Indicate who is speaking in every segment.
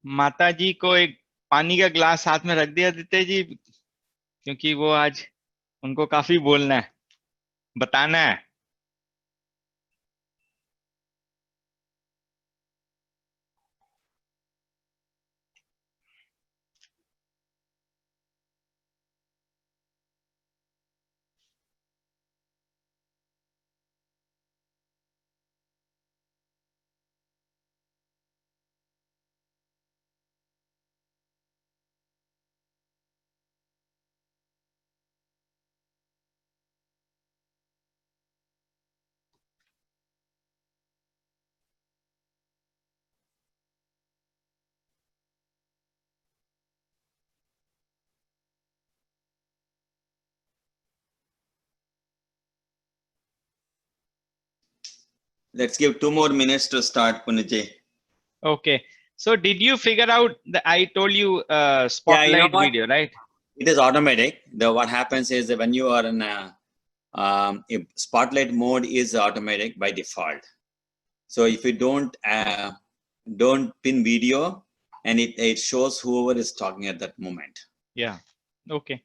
Speaker 1: माता जी को एक पानी का ग्लास हाथ में रख दिया आदित्य जी, क्योंकि वो आज उनको काफी बोलना है, बताना है।
Speaker 2: Let's give 2 more minutes to start, Puniji.
Speaker 1: Okay. So did you figure out I told you spotlight
Speaker 2: Yeah, you know
Speaker 1: video, right?
Speaker 2: It is automatic. What happens is that when you are in spotlight mode is automatic by default. So if you don't pin video, and it shows whoever is talking at that moment.
Speaker 1: Yeah. Okay.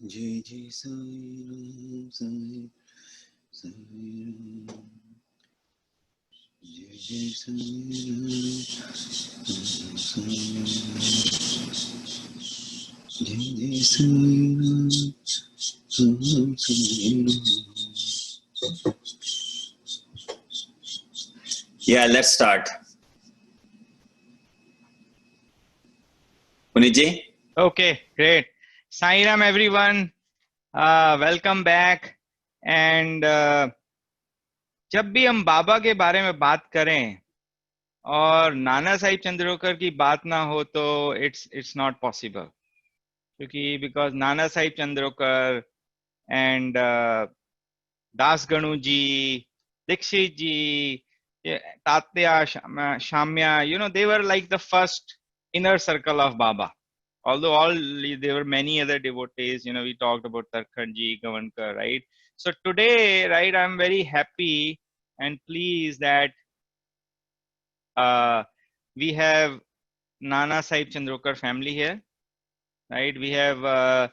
Speaker 2: Jai Jai Sai Ram Sai Sai Ram. Jai Jai Sai Ram Sai Jai Jai Sai Ram Sai Ram. Yeah, let's start. Puniji?
Speaker 1: Okay, great. Sai Ram everyone. Welcome back. And जब भी हम बाबा के बारे में बात करें और नाना साहिब चंद्रोकर की बात ना हो तो इट्स नॉट पॉसिबल, क्योंकि because Nana Sahib Chandorkar and Das Ganu ji, Dixit ji, Tatya, Shamya, they were like the first inner circle of Baba. Although there were many other devotees, we talked about Tarkhanji, Gavankar, right? So today, right, I'm very happy and pleased that we have Nana Sahib Chandrokar family here, right? We have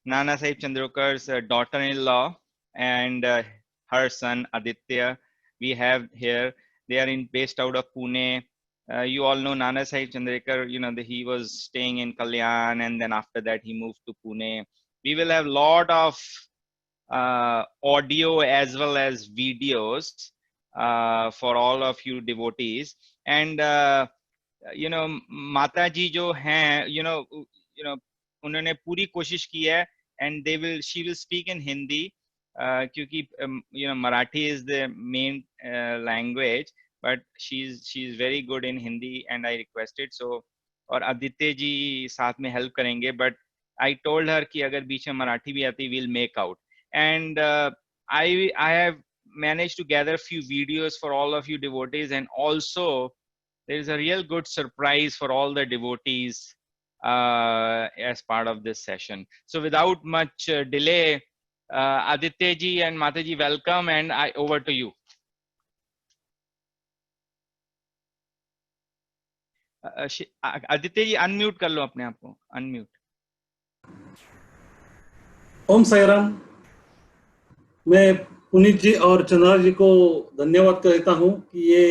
Speaker 1: Nana Sahib Chandrokar's daughter-in-law and her son Aditya. We have here. They are based out of Pune. You all know Nana Sahib Chandrokar. He was staying in Kalyan, and then after that he moved to Pune. We will have lot of audio as well as videos for all of you devotees. And माता जी जो हैं, उन्होंने पूरी कोशिश की है, and she will speak in Hindi, क्योंकि Marathi is the main language, but she's very good in Hindi and I requested. So और आदित्य जी साथ में help करेंगे, but I told her कि अगर बीच में मराठी भी आती we'll make out. And I have managed to gather a few videos for all of you devotees, and also there is a real good surprise for all the devotees as part of this session. So without much delay, Aditya ji and Mataji, welcome, and over to you. Aditya ji unmute कर लो अपने आप को, unmute.
Speaker 3: ओम साई राम. मैं पुनीत जी और चंद्रा जी को धन्यवाद कहता हूं कि ये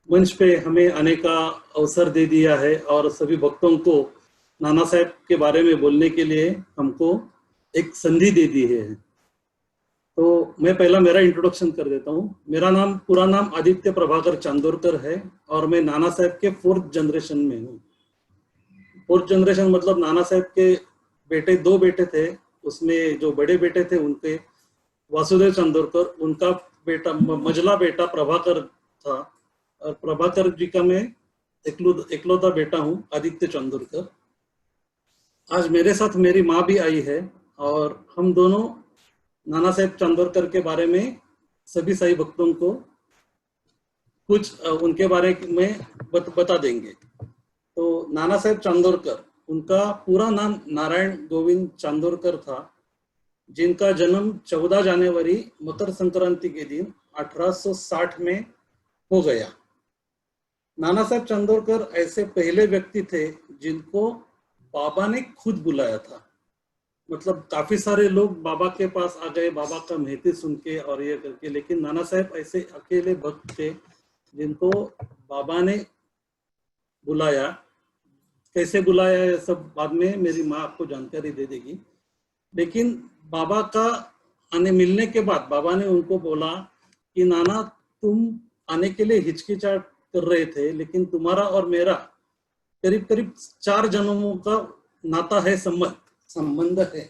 Speaker 3: मंच पे हमें आने का अवसर दे दिया है और सभी भक्तों को नाना साहब के बारे में बोलने के लिए हमको एक संधि दे दी है. तो मैं पहला मेरा इंट्रोडक्शन कर देता हूं. मेरा पूरा नाम आदित्य प्रभाकर चांदोरकर है और मैं नाना साहब के 4th जनरेशन में हूं. 4th जनरेशन मतलब नाना साहब के 2 बेटे थे, उसमें जो बड़े बेटे थे उनके वासुदेव चांदोरकर, उनका बेटा मझला बेटा प्रभाकर था, और प्रभाकर जी का मैं इकलौता बेटा हूँ, आदित्य चांदोरकर। आज मेरे साथ मेरी माँ भी आई है और हम दोनों नाना साहेब चांदोरकर के बारे में सभी साई भक्तों को कुछ उनके बारे में बता देंगे। तो नाना साहेब चांदोरकर, उनका पूरा नाम नारायण गोविंद चांदोरकर था, जिनका जन्म 14 जनवरी मकर संक्रांति के दिन 1860 में हो गया। नाना साहेब चांदोरकर ऐसे पहले व्यक्ति थे जिनको बाबा ने खुद बुलाया था। मतलब काफी सारे लोग बाबा के पास आ गए बाबा का महती सुन के और ये करके, लेकिन नाना साहेब ऐसे अकेले भक्त थे जिनको बाबा ने बुलाया। कैसे बुलाया ये सब बाद में मेरी माँ आपको जानकारी दे देगी। लेकिन बाबा का मिलने के बाद बाबा ने उनको बोला कि नाना, तुम आने के लिए हिचकिचाहट कर रहे थे, लेकिन तुम्हारा और मेरा करीब करीब 4 जन्मों का नाता है, संबंध है।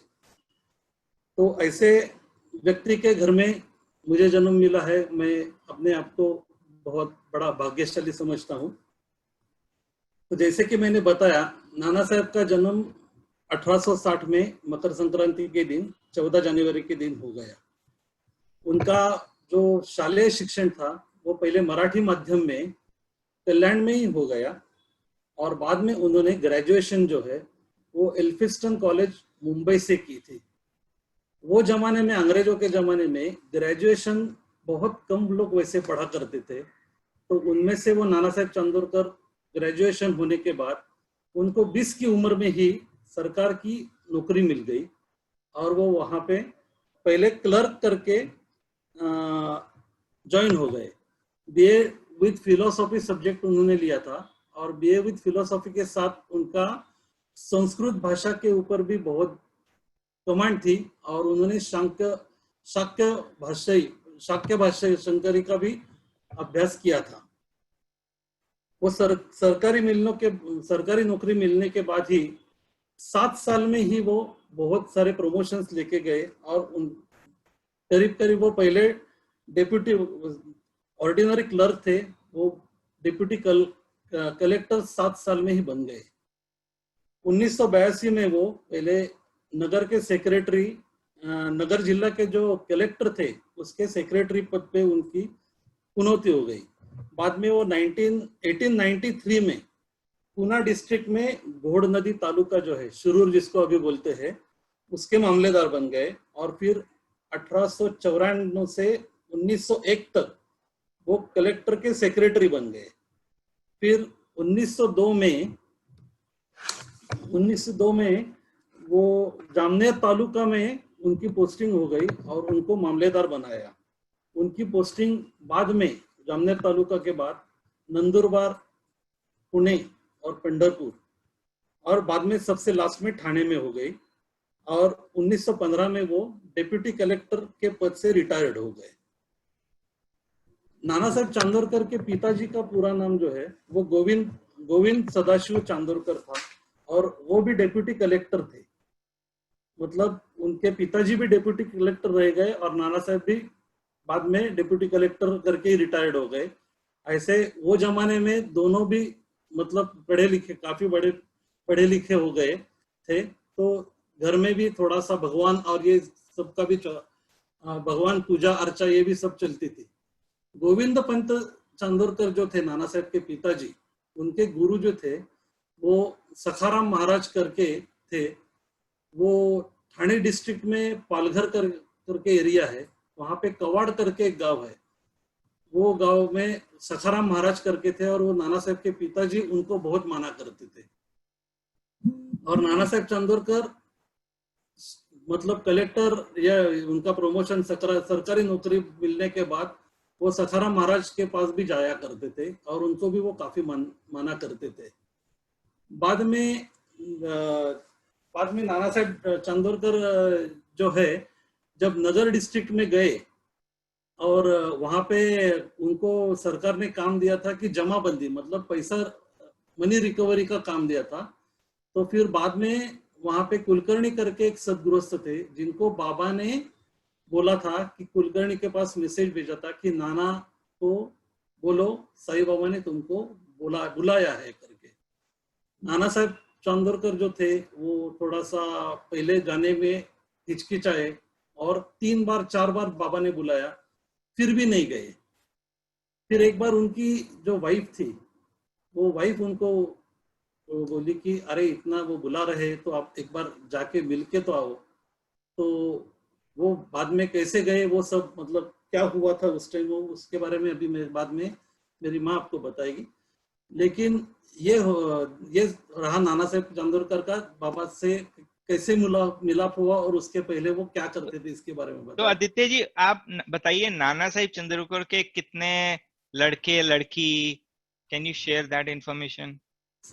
Speaker 3: तो ऐसे व्यक्ति के घर में मुझे जन्म मिला है, मैं अपने आप को बहुत बड़ा भाग्यशाली समझता हूँ। तो जैसे कि मैंने बताया, नाना साहब का जन्म 1860 में मकर संक्रांति के दिन 14 जनवरी के दिन हो गया। उनका जो शालेय शिक्षण था वो पहले मराठी माध्यम में कल्याण में ही हो गया, और बाद में उन्होंने ग्रेजुएशन जो है वो एल्फिस्टन कॉलेज मुंबई से की थी। वो जमाने में, अंग्रेजों के जमाने में ग्रेजुएशन बहुत कम लोग वैसे पढ़ा करते थे। तो उनमें से वो नाना साहेब चांदोरकर ग्रेजुएशन होने के बाद उनको 20 की उम्र में ही सरकार की नौकरी मिल गई, और वो वहाँ पे पहले क्लर्क करके ज्वाइन हो गए। बीए विद फिलोसॉफी सब्जेक्ट उन्होंने लिया था, और बीए विद फिलोसॉफी के साथ उनका संस्कृत भाषा के ऊपर भी बहुत कमांड थी, और उन्होंने शाक्य भाषा शंकरी का भी अभ्यास किया था। वो सरकारी नौकरी मिलने के बाद ही 7 साल में ही वो बहुत सारे प्रमोशंस लेके गए, और करीब वो पहले डेप्यूटी ऑर्डिनरी क्लर्क थे, वो डेप्यूटी कलेक्टर 7 साल में ही बन गए। 1982 में वो पहले नगर के सेक्रेटरी, नगर जिला के जो कलेक्टर थे उसके सेक्रेटरी पद पे उनकी प्रोन्नति हो गई। बाद में वो 1893 में पूना डिस्ट्रिक्ट में घोड़ नदी तालुका जो है, शुरूर जिसको अभी बोलते हैं, उसके मामलेदार बन गए, और फिर 1894 से 1901 तक वो कलेक्टर के सेक्रेटरी बन गए। फिर 1902 में वो जामनेर तालुका में उनकी पोस्टिंग हो गई और उनको मामलेदार बनाया। उनकी पोस्टिंग बाद में जामनेर तालुका के बाद नंदुरबार, पुणे और पंढरपुर, और बाद में सबसे लास्ट में ठाणे में हो गई, और 1915 में वो डेप्यूटी कलेक्टर के पद से रिटायर्ड हो गए। नाना साहेब चांदोरकर के पिताजी का पूरा नाम जो है वो गोविंद सदाशिव चांदोरकर था, और वो भी डेप्यूटी कलेक्टर थे। मतलब उनके पिताजी भी डेप्यूटी कलेक्टर रह गए, और नाना साहब भी बाद में डेप्यूटी कलेक्टर करके ही रिटायर्ड हो गए। ऐसे वो जमाने में दोनों भी मतलब काफी बड़े पढ़े लिखे हो गए थे, तो घर में भी थोड़ा सा भगवान और ये सबका भी भगवान पूजा अर्चा ये भी सब चलती थी। गोविंद पंत चांदोरकर जो थे नाना साहब के पिताजी, उनके गुरु जो थे वो सखाराम महाराज करके थे। वो ठाणे डिस्ट्रिक्ट में पालघर करके एरिया है, वहां पे कवाड़ करके एक गांव है, वो गांव में सखाराम महाराज करके थे, और वो नाना साहब के पिताजी उनको बहुत माना करते थे। और नाना साहब चांदोरकर मतलब कलेक्टर या उनका प्रमोशन सरकारी नौकरी मिलने के बाद वो सखाराम महाराज के पास भी जाया करते थे, और उनको भी वो काफी माना करते थे। बाद में नाना साहब चांदोरकर जो है जब नगर डिस्ट्रिक्ट में गए, और वहां पे उनको सरकार ने काम दिया था कि जमाबंदी मतलब पैसा मनी रिकवरी का काम दिया था। तो फिर बाद में वहां पे कुलकर्णी करके एक सदगृहस्थ थे, जिनको बाबा ने बोला था कि कुलकर्णी के पास मैसेज भेजा था कि नाना को बोलो साईं बाबा ने तुमको बुलाया है करके। नाना साहब चांदोरकर जो थे वो थोड़ा सा पहले जाने में हिचकिचाए और 3 बार 4 बार बाबा ने बुलाया, फिर भी नहीं गए। फिर एक बार उनकी जो वाइफ थी, वो वाइफ उनको बोली कि अरे इतना वो बुला रहे तो आप एक बार जाके मिल के तो आओ। तो वो बाद में कैसे गए, वो सब मतलब क्या हुआ था उस टाइम, वो उसके बारे में अभी मैं बाद में मेरी माँ आपको बताएगी। लेकिन ये रहा नाना साहब चांदोरकर का बाबा से कैसे मिलाप हुआ और उसके पहले वो क्या करते थे, इसके बारे में
Speaker 1: तो
Speaker 3: बताइए।
Speaker 1: आदित्य जी आप बताइए, नाना साहिब चंद्रकर के कितने लड़के लड़की, can you share that information?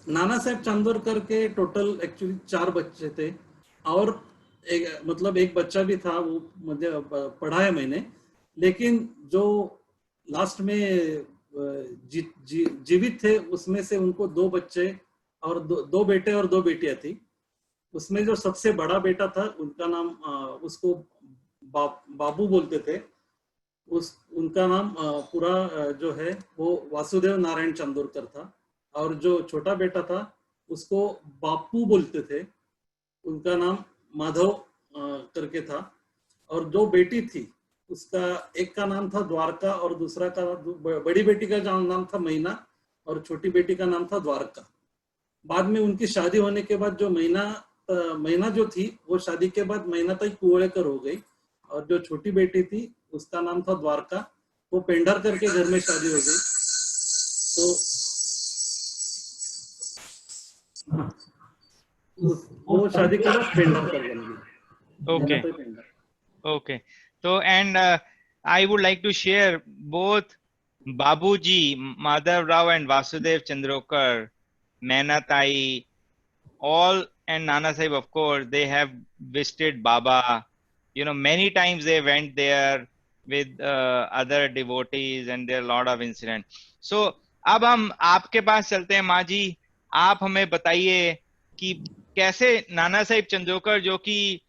Speaker 3: नाना साहब चांदोरकर के टोटल एक्चुअली 4 बच्चे थे और एक बच्चा भी था, वो मुझे पढ़ा है मैंने। लेकिन जो लास्ट में जीवित थे उसमें से उनको 2 बच्चे और 2 बेटे और 2 बेटियां थी। उसमें जो सबसे बड़ा बेटा था उनका नाम उसको बाबू बोलते थे। उनका नाम पूरा जो है वो वासुदेव नारायण चांदोरकर था। और जो छोटा बेटा था उसको बापू बोलते थे, उनका नाम माधव करके था। और जो बेटी थी उसका एक का नाम था द्वारका और दूसरा का, बड़ी बेटी का नाम था मैना और छोटी बेटी का नाम था द्वारका। बाद में उनकी शादी होने के बाद जो मैना जो थी वो शादी के बाद मैना तक कुवड़ेकर हो गई और जो छोटी बेटी थी उसका नाम था द्वारका, वो पेंढारकर के घर में शादी हो गई। तो वो शादी के बाद पेंढारकर बन गई।
Speaker 1: Okay okay. तो and I would like to share both Babuji Madhav Rao and Vasudev Chandrokar, Menatai, all, and Nana Sahib, of course, they have visited Baba. You know, many times they went there with other devotees, and there are a lot of incidents. So, अब हम आपके पास चलते हैं माँ जी। आप हमें बताइए कि कैसे नाना साहिब चंद्रोकर, जो कि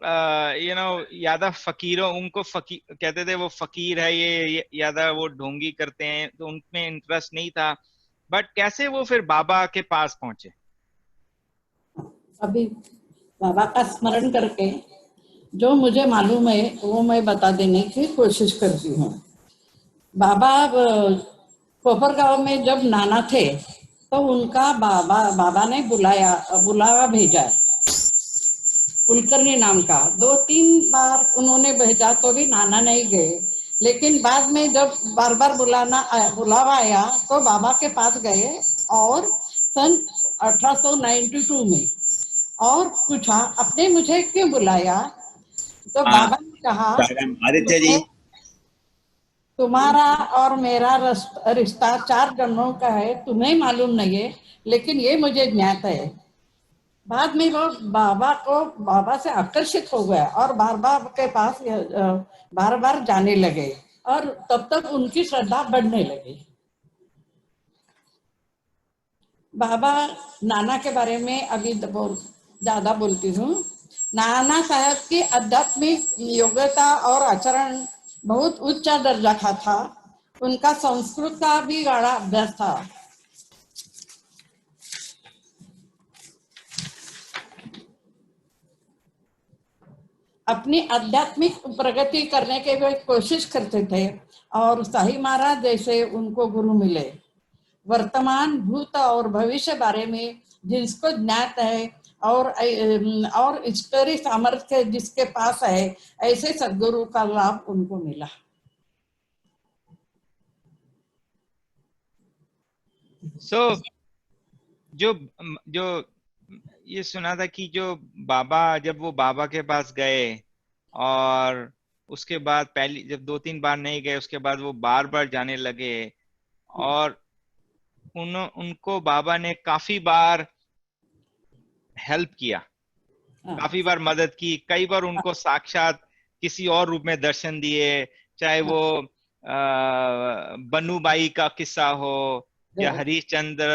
Speaker 1: यादव फकीरों, उनको कहते थे वो फकीर है, ये यादव वो ढोंगी करते हैं, तो उनमें इंटरेस्ट नहीं था, बट कैसे वो फिर बाबा के पास पहुंचे?
Speaker 4: अभी बाबा का स्मरण करके जो मुझे मालूम है वो मैं बता देने की कोशिश करती हूँ। बाबा कोपरगांव में जब नाना थे तो उनका बाबा ने बुलावा भेजा है, कुलकर्णी नाम का। 2-3 बार उन्होंने भेजा तो भी नाना नहीं गए। लेकिन बाद में जब बार बार बुलावा आया तो बाबा के पास गए और सन 1892 में और पूछा आपने मुझे क्यों बुलाया। तो बाबा ने कहा
Speaker 2: आदित्य जी,
Speaker 4: तुम्हारा और मेरा रिश्ता 4 जन्मों का है, तुम्हें मालूम नहीं है, लेकिन ये मुझे ज्ञात है। बाद में वो बाबा से आकर्षित हो गया और बाबा के पास बार बार जाने लगे और तब तक उनकी श्रद्धा बढ़ने लगी। बाबा नाना के बारे में अभी ज्यादा बोलती हूँ। नाना साहब की आध्यात्मिक योग्यता और आचरण बहुत उच्च दर्जा का था। उनका संस्कृत का भी गाढ़ा अभ्यास था। अपनी आध्यात्मिक प्रगति करने के वे कोशिश करते थे और साई महाराज जैसे उनको गुरु मिले। वर्तमान, भूत और भविष्य बारे में जिसको ज्ञात है और ईश्वरी सामर्थ्य जिसके पास है, ऐसे सद्गुरु का लाभ उनको मिला।
Speaker 1: जो ये सुना था कि जब वो बाबा के पास गए और उसके बाद पहली जब 2-3 बार नहीं गए, उसके बाद वो बार बार जाने लगे और उनको बाबा ने काफी बार हेल्प किया, काफी बार मदद की, कई बार उनको साक्षात किसी और रूप में दर्शन दिए, चाहे वो बन्नूबाई का किस्सा हो या हरीश चंद्र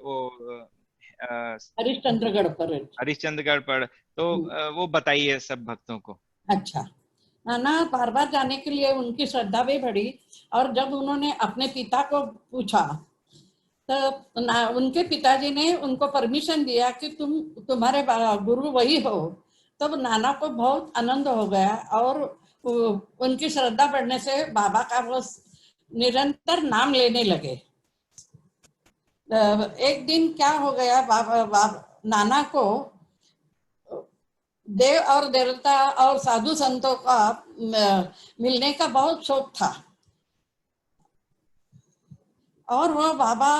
Speaker 1: वो
Speaker 4: हरिश्चंद्रगढ़ पर।
Speaker 1: हरिश्चंद्रगढ़ पर, तो वो बताइए सब भक्तों को।
Speaker 4: अच्छा, नाना बार बार जाने के लिए उनकी श्रद्धा भी बढ़ी, और जब उन्होंने अपने पिता को पूछा तो उनके पिताजी ने उनको परमिशन दिया कि तुम्हारे गुरु वही हो। तब नाना को बहुत आनंद हो गया, और उनकी श्रद्धा बढ़ने से बाबा का वो निरंतर नाम लेने लगे। एक दिन क्या हो गया, नाना को देव और देवता और साधु संतों का मिलने का बहुत शौक था, और वो बाबा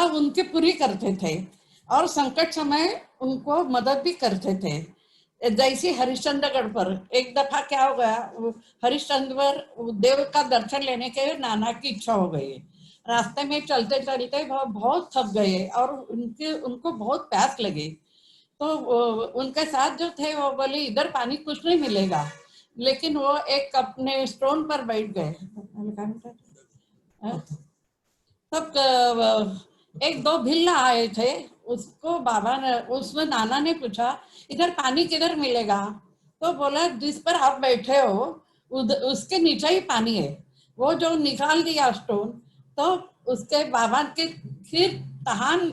Speaker 4: उनकी पूरी करते थे, और संकट समय उनको मदद भी करते थे। जैसे हरिश्चंद्रगढ़ पर एक दफा क्या हो गया, हरिश्चंद्र देव का दर्शन लेने के नाना की इच्छा हो गई। रास्ते में चलते चलते वो बहुत थक गए, और उनको बहुत प्यास लगी। तो उनके साथ जो थे वो बोले इधर पानी कुछ नहीं मिलेगा, लेकिन वो एक अपने स्टोन पर बैठ गए। तब एक दो भिल्ला आए थे, उसको बाबा ने, उसमें नाना ने पूछा इधर पानी किधर मिलेगा, तो बोला जिस पर आप बैठे हो उसके नीचे ही पानी है। वो जो निकाल दिया स्टोन, तो उसके बाबा के फिर तहान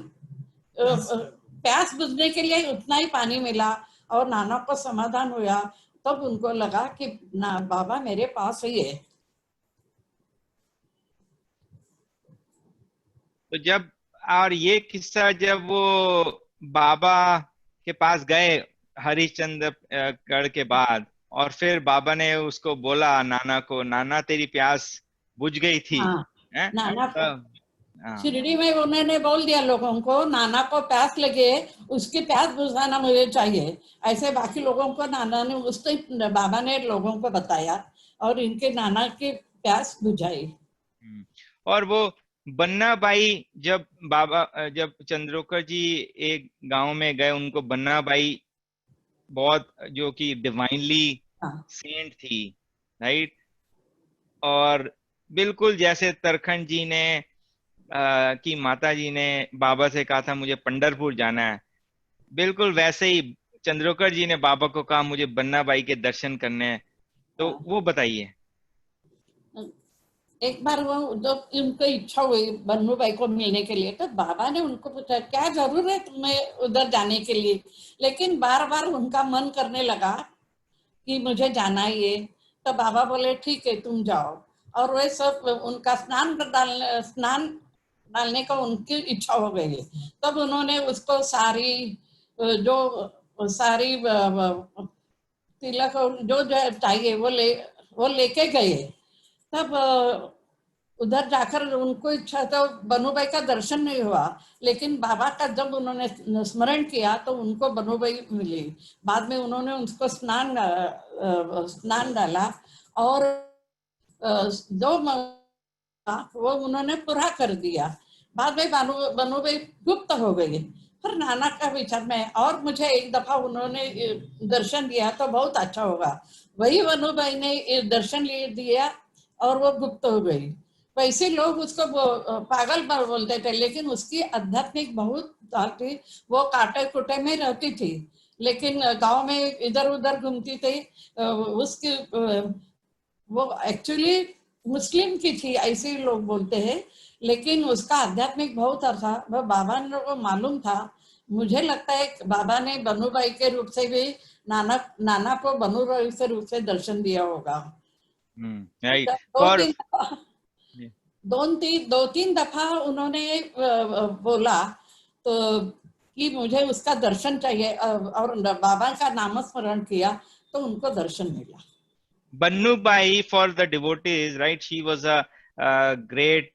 Speaker 4: प्यास बुझने के लिए उतना ही पानी मिला, और नाना को समाधान हुआ। तब उनको लगा कि ना बाबा मेरे पास ही है।
Speaker 1: तो जब, और ये किस्सा जब वो बाबा के पास गए हरिश्चंद्रगढ़ के बाद, और फिर बाबा ने उसको बोला नाना को, नाना तेरी प्यास बुझ गई थी।
Speaker 4: हाँ,
Speaker 1: हैं?
Speaker 4: नाना को
Speaker 1: हाँ।
Speaker 4: शिरडी में उन्होंने बोल दिया लोगों को, नाना को प्यास लगे उसकी प्यास बुझाना मुझे चाहिए। ऐसे बाकी लोगों को नाना ने बाबा ने लोगों को बताया, और इनके नाना की प्यास बुझाई।
Speaker 1: और वो बन्ना बाई, जब जब चंद्रोकर जी एक गांव में गए, उनको बन्ना बाई बहुत, जो कि डिवाइनली सेंट थी, राइट। और बिल्कुल जैसे तरखंड जी ने की माता जी ने बाबा से कहा था मुझे पंढरपुर जाना है, बिल्कुल वैसे ही चंद्रोकर जी ने बाबा को कहा मुझे बन्ना बाई के दर्शन करने हैं। तो वो बताइए।
Speaker 4: एक बार वो जब उनको इच्छा हुई बन्नू भाई को मिलने के लिए, तो बाबा ने उनको पूछा क्या जरूर है तुम्हें उधर जाने के लिए, लेकिन बार बार उनका मन करने लगा कि मुझे जाना ही है। तो बाबा बोले ठीक है तुम जाओ, और वे सब उनका स्नान डालने का उनकी इच्छा हो गई। तब उन्होंने उसको सारी तिलक जो चाहिए वो लेके गए। तब उधर जाकर उनको इच्छा, तो बनुबाई का दर्शन नहीं हुआ, लेकिन बाबा का जब उन्होंने स्मरण किया तो उनको बनुबाई मिली। बाद में उन्होंने उसको स्नान डाला, और जो वो उन्होंने पूरा कर दिया। बाद में बनुबाई गुप्त हो गई। फिर नाना का विचार में, और मुझे एक दफा उन्होंने दर्शन दिया तो बहुत अच्छा होगा। वही बनुबाई ने दर्शन दिया, और वो गुप्त हो गई। वैसे लोग उसको पागल बोलते थे, लेकिन उसकी आध्यात्मिक बहुत थी। वो काटे कुटे में रहती थी, लेकिन गांव में इधर उधर घूमती थी। उसकी वो एक्चुअली मुस्लिम की थी ऐसे लोग बोलते हैं, लेकिन उसका आध्यात्मिक बहुत था। वह बाबा ने को मालूम था। मुझे लगता है बाबा ने बनुबाई के रूप से भी नाना को बनुबाई के रूप से दर्शन दिया होगा।
Speaker 1: राइट।
Speaker 4: दो तीन दफा उन्होंने बोला तो कि मुझे उसका दर्शन चाहिए, और बाबा का नामस्मरण किया तो उनको दर्शन मिला।
Speaker 1: Bannu Bai, for the devotees, right? She was a great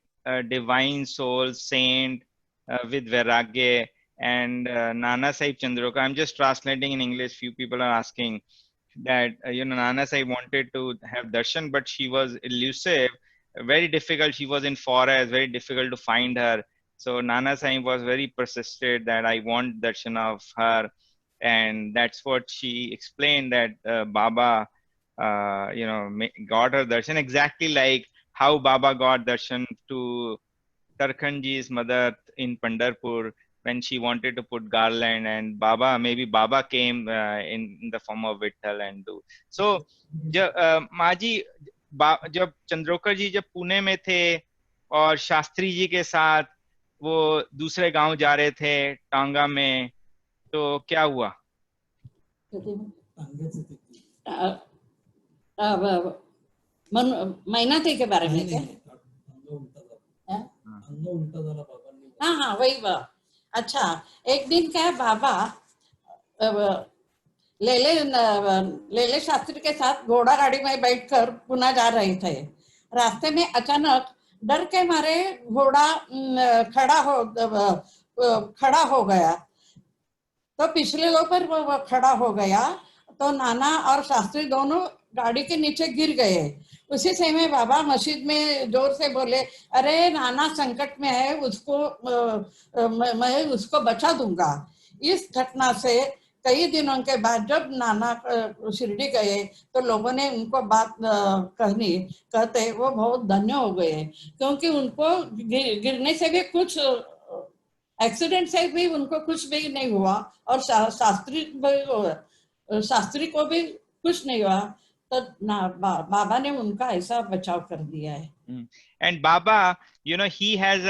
Speaker 1: divine soul, saint with Vairagya, and Nana Sahib Chandroka. I'm just translating in English. Few people are asking that Nana Sahib wanted to have darshan, but she was elusive, very difficult. She was in forest, very difficult to find her. So Nana Sahib was very persistent that I want darshan of her, and that's what she explained, that Baba got her darshan exactly like how Baba got darshan to Tarkhanji's mother in Pandharpur when she wanted to put garland, and maybe Baba came in the form of Vitthal and do. So माँ जी जब चंद्रोकर जी जब पुणे में थे और शास्त्री जी के साथ वो दूसरे गांव जा रहे थे टांगा में, तो क्या हुआ?
Speaker 4: मैनाती के बारे में क्या? हाँ हाँ वही अच्छा, एक दिन क्या बाबा लेले शास्त्री के साथ घोड़ा गाड़ी में बैठकर पुणे जा रहे थे। रास्ते में अचानक डर के मारे घोड़ा खड़ा हो गया, तो पिछले लोग पर वो खड़ा हो गया, तो नाना और शास्त्री दोनों गाड़ी के नीचे गिर गए। उसी समय बाबा मस्जिद में जोर से बोले, अरे नाना संकट में है, मैं उसको बचा दूंगा। इस घटना से कई दिनों के बाद जब नाना शिरडी गए तो लोगों ने उनको बात कहते वो बहुत धन्य हो गए, क्योंकि उनको गिरने से भी कुछ एक्सीडेंट से भी उनको कुछ भी नहीं हुआ, और शास्त्री को भी कुछ नहीं हुआ, तो बाबा ने उनका ऐसा बचाव कर दिया है।
Speaker 1: And Baba, you know, he had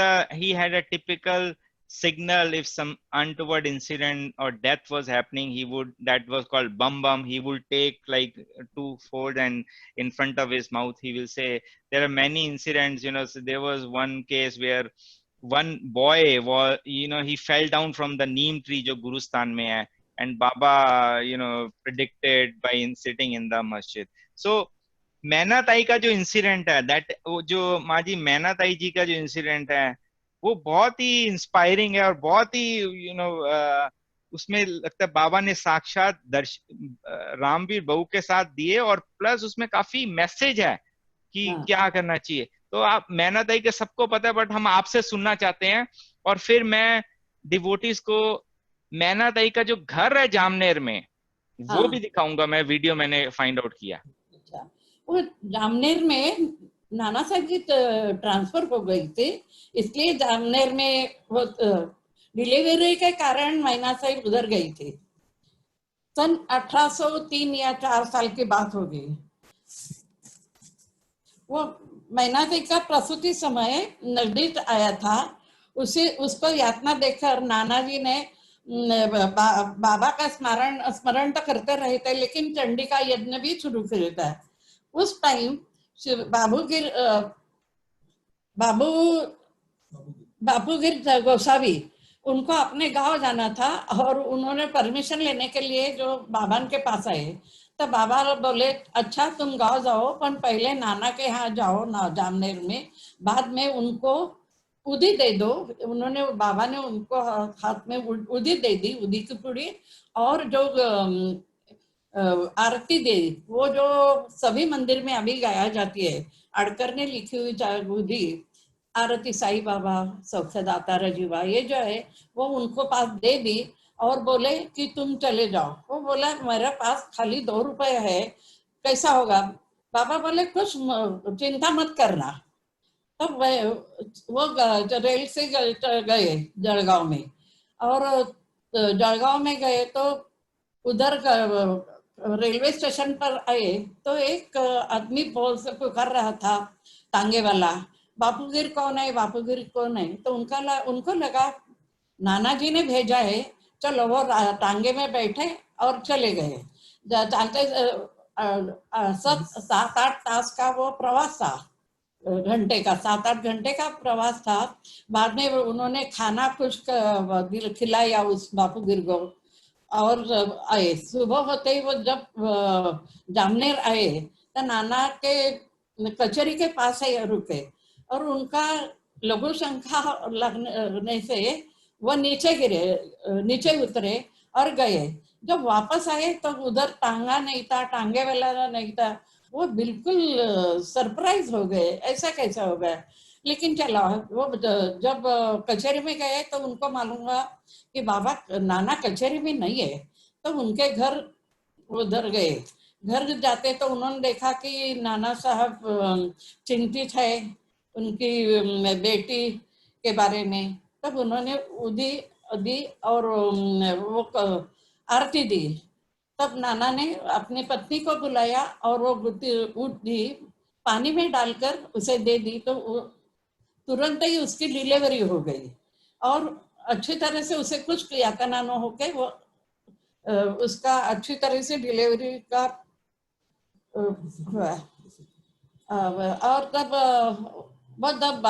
Speaker 1: a typical signal if some untoward incident or death was happening, that was called bum bum. He would take like 2 folds and in front of his mouth he will say. There are many incidents, you know. So there was one case where one boy was, you know, he fell down from the neem tree जो गुरुस्तान में है, and Baba, you know, predicted by sitting in the masjid. So मैना ताई का जो incident है, that जो माँ जी मैना ताई जी का जो इंसिडेंट है वो बहुत ही इंस्पायरिंग है और बहुत ही उसमें लगता है बाबा ने साक्षात रामवीर बहू के साथ दिए, और प्लस उसमें काफी मैसेज है कि क्या करना चाहिए। तो आप मैना ताई के सबको पता है, बट हम आपसे सुनना चाहते हैं। और फिर मैं डिवोटीज को मैना ताई का जो घर है जामनेर में वो भी दिखाऊंगा, मैं वीडियो मैंने फाइंड आउट किया।
Speaker 4: वो जामनेर में नाना साहब की ट्रांसफर हो गई थी, इसलिए जामनेर में वो डिलीवरी के कारण मैना साहब उधर गई थी। सन 1803 या 4 साल की बात होगी। वो मैना साहब का प्रसूति समय नजदीक आया था, उसको यातना देखकर नाना जी ने बाबा का स्मरण तो करते रहे थे, लेकिन चंडी का यज्ञ भी शुरू किया था। उस टाइम बाबूगिर गोसावी उनको अपने गांव जाना था, और उन्होंने परमिशन लेने के लिए जो बाबा के पास आए, तो बाबा बोले अच्छा तुम गांव जाओ, पर पहले नाना के यहाँ जाओ ना जामनेर में, बाद में उनको उदी दे दो। उन्होंने बाबा ने उनको हाथ में उदी दे दी, उदी की पूड़ी, और जो आरती दे, वो जो सभी मंदिर में अभी गाया जाती है, अड़कर ने लिखी हुई उदी आरती साईं बाबा सौख्यदाता रजीवा, ये जो है वो उनको पास दे दी और बोले कि तुम चले जाओ। वो बोला मेरे पास खाली 2 रुपए है, कैसा होगा? बाबा बोले कुछ चिंता मत करना। तब वो रेल से गए जलगांव में, और जलगांव में गए तो उधर रेलवे स्टेशन पर आए तो एक आदमी बोल से पुकार रहा था, टांगे वाला, बापूगिर कौन है, बापूगिर कौन है? तो उनको लगा नाना जी ने भेजा है, चलो। वो टांगे में बैठे और चले गए। चलते 7-8 तास का वो प्रवास था, घंटे का 7-8 घंटे का प्रवास था। बाद में उन्होंने खाना कुछ खिलाया उस बापूगिर को, और आए। सुबह होते ही वो जब जामनेर आए तो नाना के कचहरी के पास ही रुके, और उनका लघु शंका लगने से वो नीचे उतरे और गए। जब वापस आए तो उधर टांगा नहीं था, टांगे वाला नहीं था। वो बिल्कुल सरप्राइज हो गए, ऐसा कैसा हो गया। लेकिन चलो, वो जब कचहरी में गए तो उनको मालूम हुआ कि बाबा नाना कचहरी में नहीं है, तो उनके घर उधर गए। घर जाते तो उन्होंने देखा कि नाना साहब चिंतित है, उनकी बेटी के बारे में, तब उन्होंने उदी दी और वो आरती दी। तब नाना ने अपनी पत्नी को बुलाया और वो दी पानी में डालकर उसे दे दी, तो तुरंत ही उसकी डिलीवरी हो गई और अच्छी तरह से उसे कुछ यातना न होके वो उसका अच्छी तरह से डिलीवरी का हुआ। और तब वो जब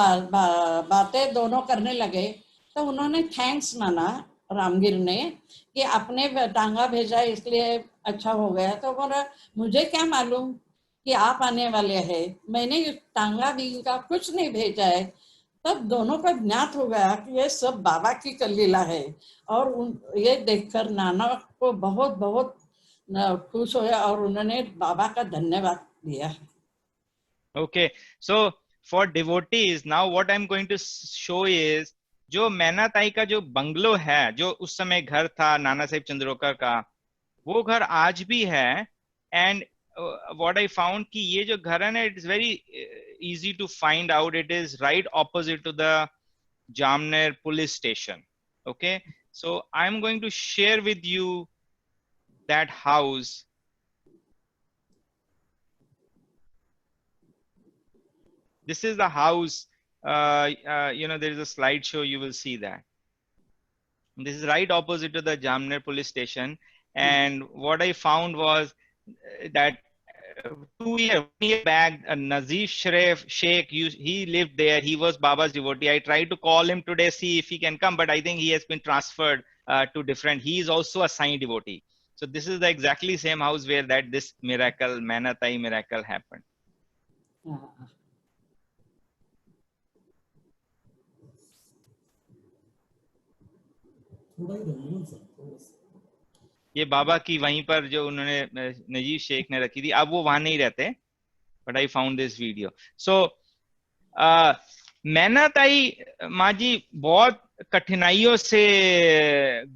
Speaker 4: बातें दोनों करने लगे तो उन्होंने थैंक्स माना रामगिर ने कि आपने टांगा भेजा इसलिए अच्छा हो गया। तो बोला मुझे क्या मालूम कि आप आने वाले हैं, मैंने टांगा भी का कुछ नहीं भेजा है। तब दोनों को ज्ञात हो गया कि ये सब बाबा की लीला है और ये देखकर नाना को बहुत बहुत खुश होया और उन्होंने बाबा का धन्यवाद दिया।
Speaker 1: Okay, so for devotees, now what I'm going to show is जो मैना ताई का जो बंगलो है, जो उस समय घर था नाना साहिब चंद्रोकर का, वो घर आज भी है। एंड what I found कि ये जो घर है ना, it is very easy to find out. It is right opposite to the Jamner police station. Okay, so I'm going to share with you that house. This is the house. You know, there is a slideshow. You will see that. This is right opposite to the Jamner police station. And what I found was that 2 years back, Nazif Sharif Sheikh, he lived there. He was Baba's devotee. I tried to call him today, see if he can come, but I think he has been transferred to different. He is also a Sai devotee. So this is the exactly same house where that this miracle, Maina Tai miracle happened. ये बाबा की वहीं पर जो उन्होंने नजीब शेख ने रखी थी, अब वो वहां नहीं रहते, but I found this video. So Maina Tai माँ जी बहुत कठिनाइयों से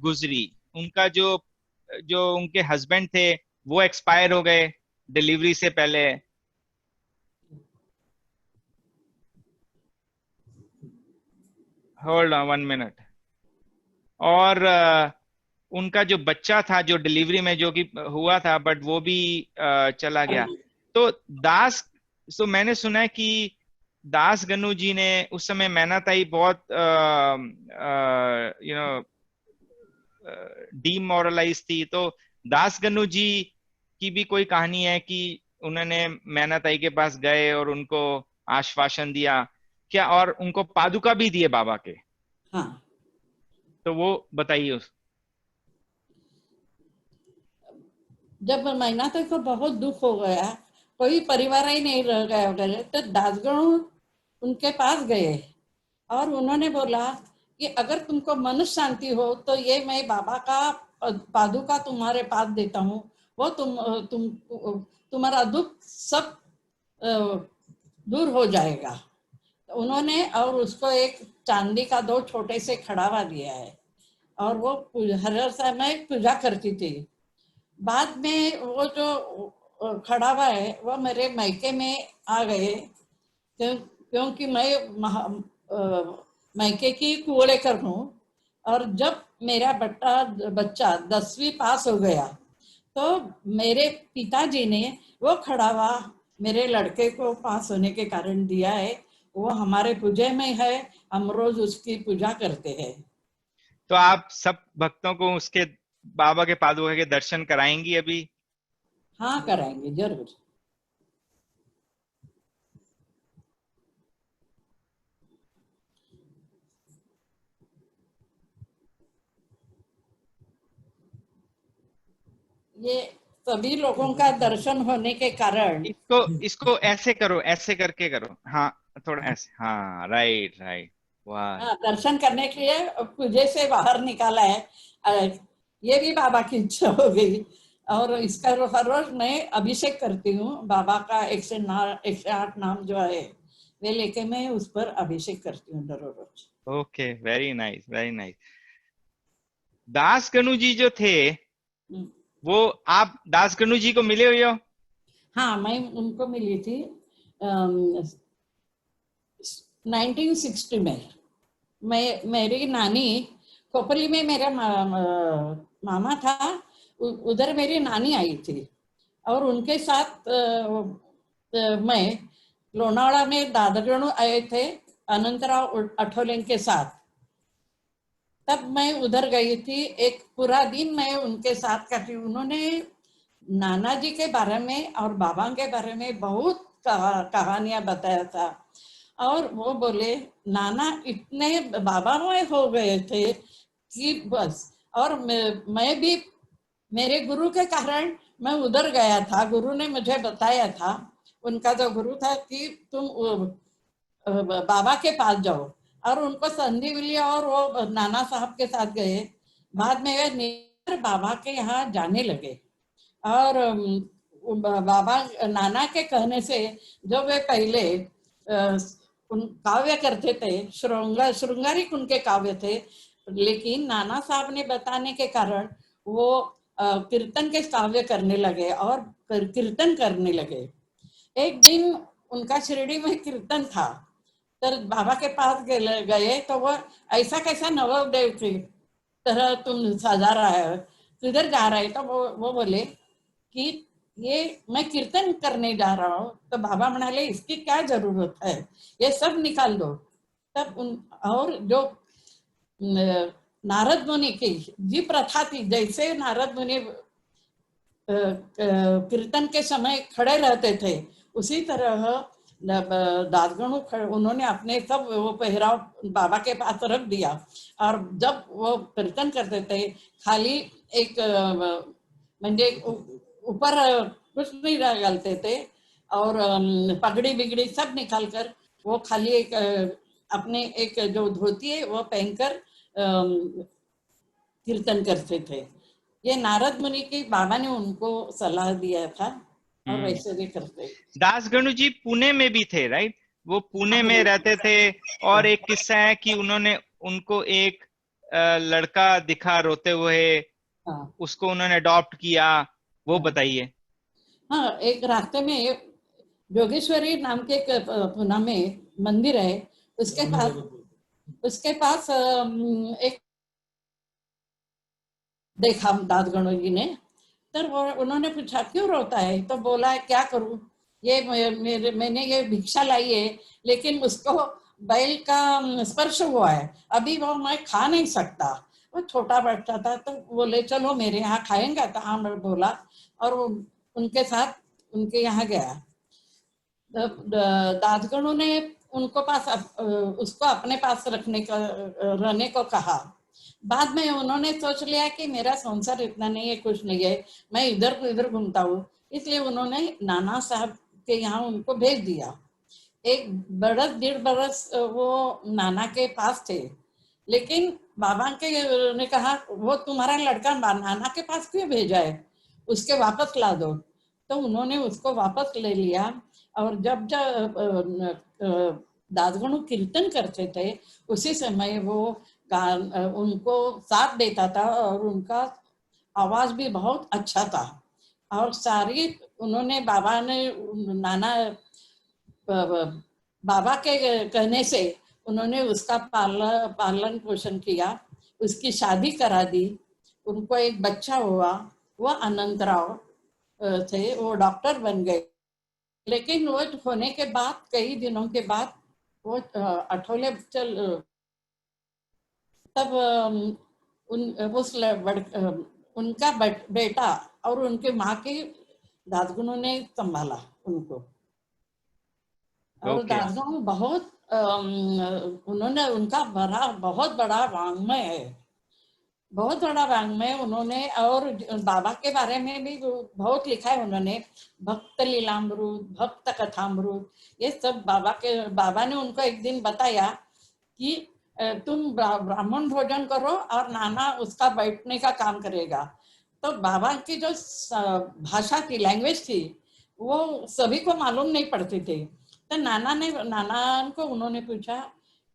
Speaker 1: गुजरी। उनका जो उनके हस्बैंड थे वो एक्सपायर हो गए डिलीवरी से पहले। Hold on 1 minute. और उनका जो बच्चा था जो डिलीवरी में जो कि हुआ था, बट वो भी चला गया। तो तो मैंने सुना है कि दास गन्नू जी ने उस समय मैना ताई बहुत यू नो डीमोरलाइज थी। तो दास गन्नू जी की भी कोई कहानी है कि उन्होंने मैना ताई के पास गए और उनको आश्वासन दिया क्या, और उनको पादुका भी दिए बाबा के।
Speaker 4: हाँ,
Speaker 1: तो वो बताइए।
Speaker 4: जब मैना ताई को बहुत दुख हो गया, कोई परिवार ही नहीं रह गया वगैरह, तो दासगणु उनके पास गए और उन्होंने बोला कि अगर तुमको मन शांति हो तो ये मैं बाबा का पादुका तुम्हारे पास देता हूँ, वो तुम्हारा दुख सब दूर हो जाएगा। उन्होंने और उसको एक चांदी का 2 छोटे से खड़ावा दिया है और वो हर समय पूजा करती थी। बाद में वो जो खड़ावा है वो मेरे मायके में आ गए, क्योंकि मैं मायके की कुवड़ेकर हूँ। और जब मेरा बच्चा 10वीं पास हो गया तो मेरे पिताजी ने वो खड़ावा मेरे लड़के को पास होने के कारण दिया है। वो हमारे पूजा में है, हम रोज उसकी पूजा करते हैं।
Speaker 1: तो आप सब भक्तों को उसके बाबा के पादुका के दर्शन कराएंगी अभी?
Speaker 4: हाँ, कराएंगे जरूर। ये सभी लोगों का दर्शन होने के कारण
Speaker 1: इसको ऐसे करो, ऐसे करके करो। हाँ, थोड़ा ऐसे। हाँ, राइट राइट। वाह,
Speaker 4: दर्शन करने के लिए पूजे से बाहर निकाला है। ये भी बाबा की इच्छा हो गई और इसका हर रोज मैं अभिषेक करती हूँ। बाबा का 108 नाम जो है वे लेके मैं उस पर अभिषेक करती हूँ रोज।
Speaker 1: Okay, very nice, very nice. Das Ganu ji जो थे वो आप दास गन्नू जी को मिले हुए हो?
Speaker 4: हाँ, मैं उनको मिली थी 1960 में। मेरी नानी खोपली में मेरा मामा था, उधर मेरी नानी आई थी और उनके साथ मैं लोनावाड़ा में दादगणु आए थे अनंतराव अठोले के साथ। तब मैं उधर गई थी, एक पूरा दिन मैं उनके साथ काटी। उन्होंने नाना जी के बारे में और बाबा के बारे में बहुत कहानियां बताया था। और वो बोले नाना इतने बाबामय हो गए थे कि बस। और मैं भी मेरे गुरु के कारण मैं उधर गया था। गुरु ने मुझे बताया था, उनका जो गुरु था, कि तुम बाबा के पास जाओ। और उनको संधि मिली और वो नाना साहब के साथ गए। बाद में वे बाबा के यहाँ जाने लगे और बाबा नाना के कहने से जो वे पहले उन काव्य करते थे, श्रृंगारिक उनके काव्य थे, लेकिन नाना साहब ने बताने के कारण वो कीर्तन के काव्य करने लगे और कीर्तन करने लगे। एक दिन उनका शिरडी में कीर्तन था, तो बाबा के पास गए तो वो ऐसा कैसा नवदेव की तरह तुम सजा रहा है, किधर जा रहा है? तो वो बोले कि ये मैं कीर्तन करने जा रहा हूँ। तो बाबा म्हणाले इसकी क्या जरूरत है, ये सब निकाल दो। तब और जो नारद मुनि की जी प्रथा थी, जैसे नारद मुनि कीर्तन के समय खड़े रहते थे, उसी तरह दासगणु उन्होंने अपने सब वो पहराव बाबा के पास रख दिया। और जब वो कीर्तन करते थे, खाली एक म्हणजे ऊपर कुछ नहीं डालते थे और पगड़ी बिगड़ी सब निकाल कर वो खाली एक अपने एक जो धोती है वो पहनकर कीर्तन करते थे। ये नारद मुनि की बाबा ने उनको सलाह दिया था और वैसे भी करते।
Speaker 1: दासगणु जी पुणे में भी थे, राइट? वो पुणे में रहते थे। और एक किस्सा है कि उन्होंने उनको एक लड़का दिखा रोते हुए, उसको उन्होंने अडॉप्ट किया, वो बताइए।
Speaker 4: हाँ, एक रास्ते में जोगेश्वरी नाम के एक पुणे में मंदिर है, उसके पास एक देखा दासगणु जी ने। तो उन्होंने पूछा क्यों रोता है? तो बोला क्या करूं, ये मैंने ये भिक्षा लाई है, लेकिन उसको बैल का स्पर्श हुआ है, अभी वो मैं खा नहीं सकता। वो छोटा बच्चा था, तो बोले चलो मेरे यहाँ खाएंगे। तो हाँ बोला और उनके साथ उनके यहाँ गया। दासगणु ने उनको पास उसको अपने पास रहने को कहा। बाद में उन्होंने सोच लिया कि मेरा संसार इतना नहीं है, कुछ नहीं है, मैं इधर उधर घूमता हूँ, इसलिए उन्होंने नाना साहब के यहाँ उनको भेज दिया। 1.5 बरस वो नाना के पास थे, लेकिन बाबा के ने कहा वो तुम्हारा लड़का नाना के पास क्यों भेजा है, उसके वापस ला दो। तो उन्होंने उसको वापस ले लिया। और जब दासगणु कीर्तन करते थे, उसी समय वो उनको साथ देता था और उनका आवाज भी बहुत अच्छा था। और सारी उन्होंने बाबा के कहने से उन्होंने उसका पालन पोषण किया, उसकी शादी करा दी, उनको एक बच्चा हुआ, वो अनंतराव थे, वो डॉक्टर बन गए। लेकिन वो होने के बाद कई दिनों के बाद वो अठोले तब उनका बेटा और उनके माँ के दासगणु ने संभाला उनको। और दासगणु बहुत उन्होंने उनका बहुत बड़ा वाङ्मय है, बहुत बड़ा वाङ्मय उन्होंने। और बाबा के बारे में भी बहुत लिखा है उन्होंने, भक्त लीलामृत, भक्त कथामृत, ये सब बाबा ने उनको एक दिन बताया कि तुम ब्राह्मण भोजन करो और नाना उसका बैठने का काम करेगा। तो बाबा की जो भाषा थी, लैंग्वेज थी, वो सभी को मालूम नहीं पड़ती थी। तो नाना को उन्होंने पूछा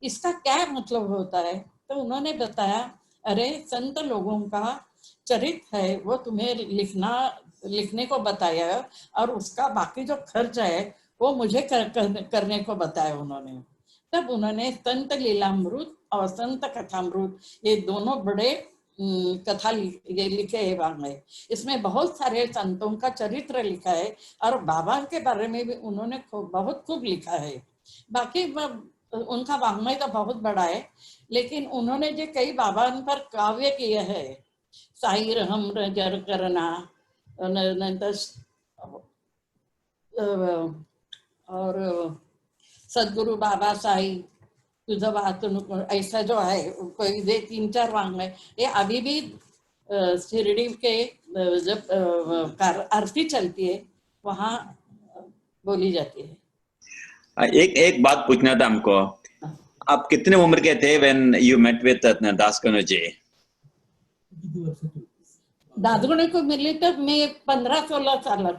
Speaker 4: इसका क्या मतलब होता है? तो उन्होंने बताया अरे संत लोगों का चरित्र है, वो तुम्हें लिखने को बताया है और उसका बाकी जो खर्च है वो मुझे करने को बताया उन्होंने। तब उन्होंने संत लीलामृत और संत कथामृत ये दोनों बड़े कथा ये लिखे है वहां में। इसमें बहुत सारे संतों का चरित्र लिखा है और बाबा के बारे में भी उन्होंने बहुत खूब लिखा है। बाकी उनका वाङ्मय तो बहुत बड़ा है, लेकिन उन्होंने जो कई बाबा पर काव्य किए हैं, साई रहम जर करना, और सदगुरु बाबा साई तुझं वाचून, ऐसा जो है कोई दे 3-4 वाङ्मय, ये अभी भी शिरडी के जब आरती चलती है वहाँ बोली जाती है।
Speaker 2: एक बात पूछना था हमको, आप कितने उम्र के थे when you met with दास कन्हु जी?
Speaker 4: दादगुणे को मिली तब मैं 15-16 साल की,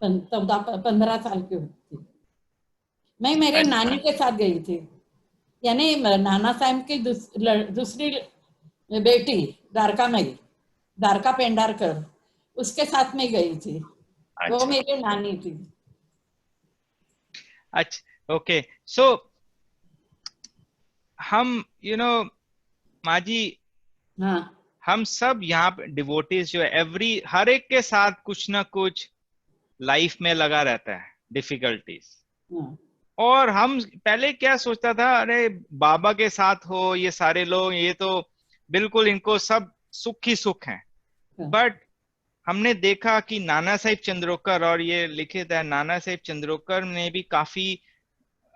Speaker 4: 15 साल की होती। मैं मेरे नानी के साथ गई थी, यानी नाना साहब की दूसरी बेटी द्वारका पेंडारकर, उसके साथ में गई थी। वो मेरी नानी थी।
Speaker 1: अच्छा, ओके। सो हम माँ जी,
Speaker 4: हाँ,
Speaker 1: हम सब यहाँ पे डिवोटीज जो है, हर एक के साथ कुछ ना कुछ लाइफ में लगा रहता है, डिफिकल्टीज।
Speaker 4: हाँ,
Speaker 1: और हम पहले क्या सोचता था, अरे बाबा के साथ हो ये सारे लोग, ये तो बिल्कुल इनको सब सुख ही सुख है। बट हमने देखा कि नाना साहिब चंद्रोकर, और ये लिखित है, नाना साहिब चंद्रोकर ने भी काफी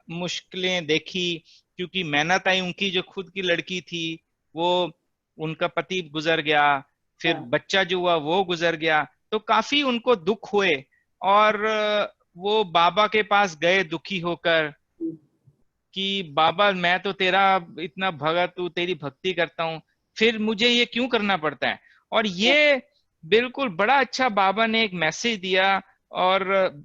Speaker 1: मुश्किलें देखी, क्योंकि मैनाताई उनकी जो खुद की लड़की थी, वो उनका पति गुजर गया, फिर बच्चा जो हुआ वो गुजर गया, तो काफी उनको दुख हुए। और वो बाबा के पास गए दुखी होकर कि बाबा मैं तो तेरा इतना भगत हूँ, तेरी भक्ति करता हूँ, फिर मुझे ये क्यों करना पड़ता है। और ये बिल्कुल बड़ा अच्छा बाबा ने एक मैसेज दिया। और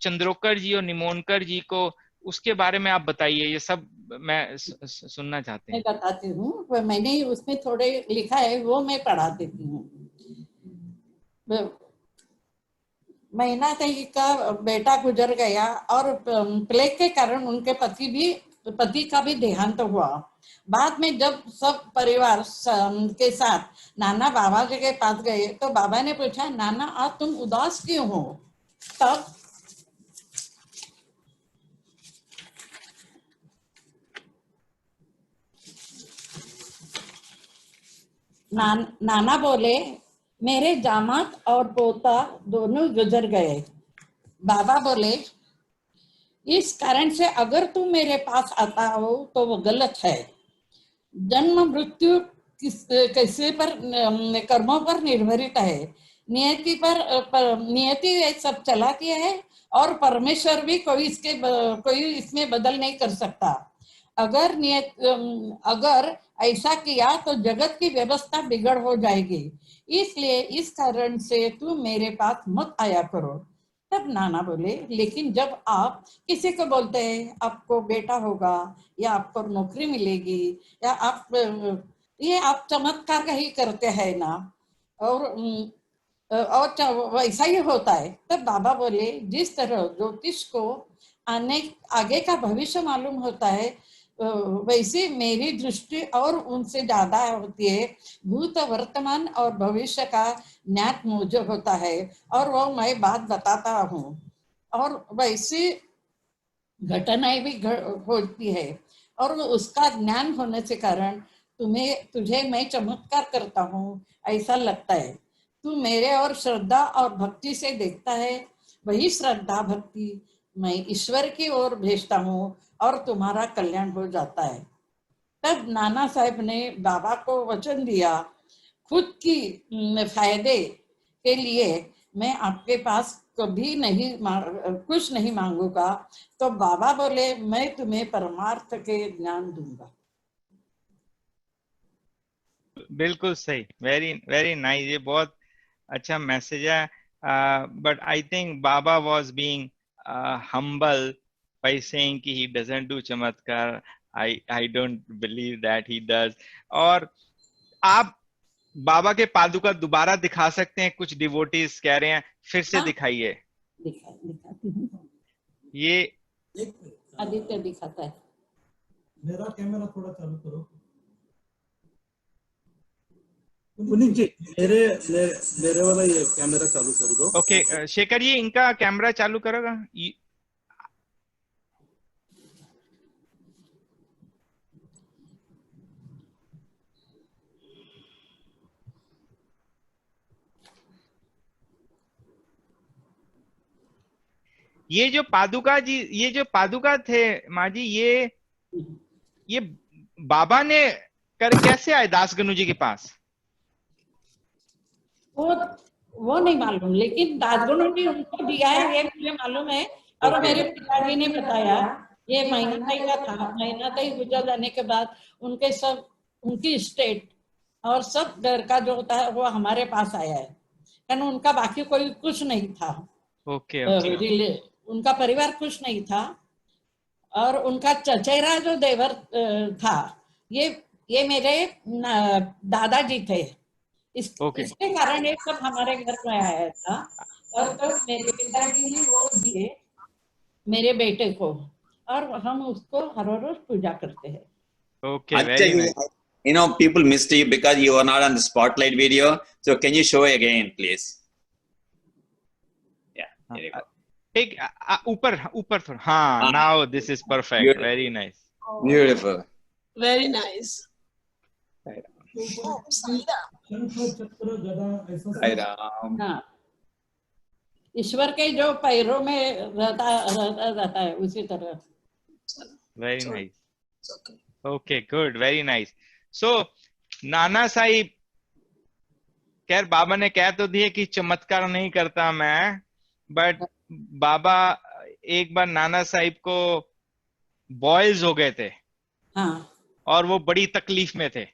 Speaker 1: चंद्रोकर जी और निमोनकर जी को, उसके बारे में आप बताइए, ये सब मैं सुनना चाहते हैं।
Speaker 4: मैं बताती हूँ, मैंने उसमें थोड़े लिखा है, वो मैं पढ़ा देती हूँ। महीना तई का बेटा गुजर गया और प्लेग के कारण उनके पति का भी देहांत हुआ। बाद में जब सब परिवार के साथ नाना बाबा जी के पास गए तो बाबा ने पूछा, नाना आज तुम उदास क्यों हो? तब नाना बोले, मेरे जामात और पोता दोनों गुजर गए। बाबा बोले, इस कारण से अगर तुम मेरे पास आता हो तो वो गलत है। जन्म मृत्यु किसी पर, कर्मों पर निर्भरित है। नियति ये सब चलाती है और परमेश्वर भी कोई इसमें बदल नहीं कर सकता। अगर ऐसा किया तो जगत की व्यवस्था बिगड़ हो जाएगी, इसलिए इस कारण से तुम मेरे पास मत आया करो। तब नाना बोले, लेकिन जब आप किसी को बोलते हैं आपको बेटा होगा या आपको नौकरी मिलेगी या आप चमत्कार ही करते हैं ना, और वैसा ही होता है। तब बाबा बोले, जिस तरह ज्योतिष को आगे का भविष्य मालूम होता है, वैसे मेरी दृष्टि और उनसे ज्यादा होती है। भूत, वर्तमान और भविष्य का ज्ञान मुझे होता है और वो मैं बात बताता हूँ, और वैसी घटनाएं भी होती है, और उसका ज्ञान होने से कारण तुझे मैं चमत्कार करता हूँ ऐसा लगता है। तू मेरे और श्रद्धा और भक्ति से देखता है, वही श्रद्धा भक्ति मैं ईश्वर की ओर भेजता हूँ और तुम्हारा कल्याण हो जाता है। तब नाना साहब ने बाबा को वचन दिया, खुद की फायदे के लिए मैं आपके पास कभी कुछ नहीं मांगूंगा। तो बाबा बोले, मैं तुम्हें परमार्थ के ज्ञान दूंगा।
Speaker 1: बिल्कुल सही, वेरी वेरी नाइस, ये बहुत अच्छा मैसेज है। But I think Baba was being humble by saying कि he doesn't do चमत्कार। I don't believe that he does। और आप बाबा के पादुका दोबारा दिखा सकते हैं, कुछ डिवोटीज कह रहे हैं, फिर से दिखाइए।
Speaker 4: दिखाती हूँ।
Speaker 1: ये
Speaker 4: आदित्य दिखाता है।
Speaker 3: मेरा कैमरा थोड़ा चालू करो पुनीत जी, मेरे वाला ये कैमरा चालू कर दो।
Speaker 1: ओके शेखर जी, इनका कैमरा चालू करोगा? ये जो पादुका जी, ये जो पादुका थे माँ जी, ये बाबा ने कर कैसे आए दासगनु जी के पास?
Speaker 4: वो नहीं मालूम, लेकिन दासगुणों ने उनको दिया है ये मुझे मालूम है। और मेरे पिताजी ने बताया ये महीना तय का था। महीना तय गुजर जाने के बाद उनके सब, उनकी स्टेट और सब घर का जो होता है वो हमारे पास आया है, कारण उनका बाकी कोई कुछ नहीं था।
Speaker 1: ओके
Speaker 4: उनका परिवार कुछ नहीं था। और उनका चचेरा जो देवर था, ये मेरे दादाजी थे। इसके कारण ये सब हमारे घर में आया था। और तब मेरे पिताजी ने वो दिए मेरे बेटे को, और हम उसको हर रोज पूजा करते हैं।
Speaker 1: Okay, very nice.
Speaker 2: You know, people missed you because you were not on the spotlight video. So can you show again, please? Yeah, there you go.
Speaker 1: Take ऊपर थोड़ा. हाँ, now this is perfect.
Speaker 2: Beautiful.
Speaker 1: Very nice.
Speaker 2: Beautiful.
Speaker 5: Very nice.
Speaker 4: हाँ, ईश्वर के जो पैरों में रहता है उसी तरह।
Speaker 1: Very nice. Okay, good, very nice. So Nana Sahib, खैर बाबा ने कह तो दिए कि चमत्कार नहीं करता मैं, बट बाबा एक बार नाना साहिब को बॉयल्स हो गए थे।
Speaker 4: हाँ,
Speaker 1: और वो बड़ी तकलीफ में थे।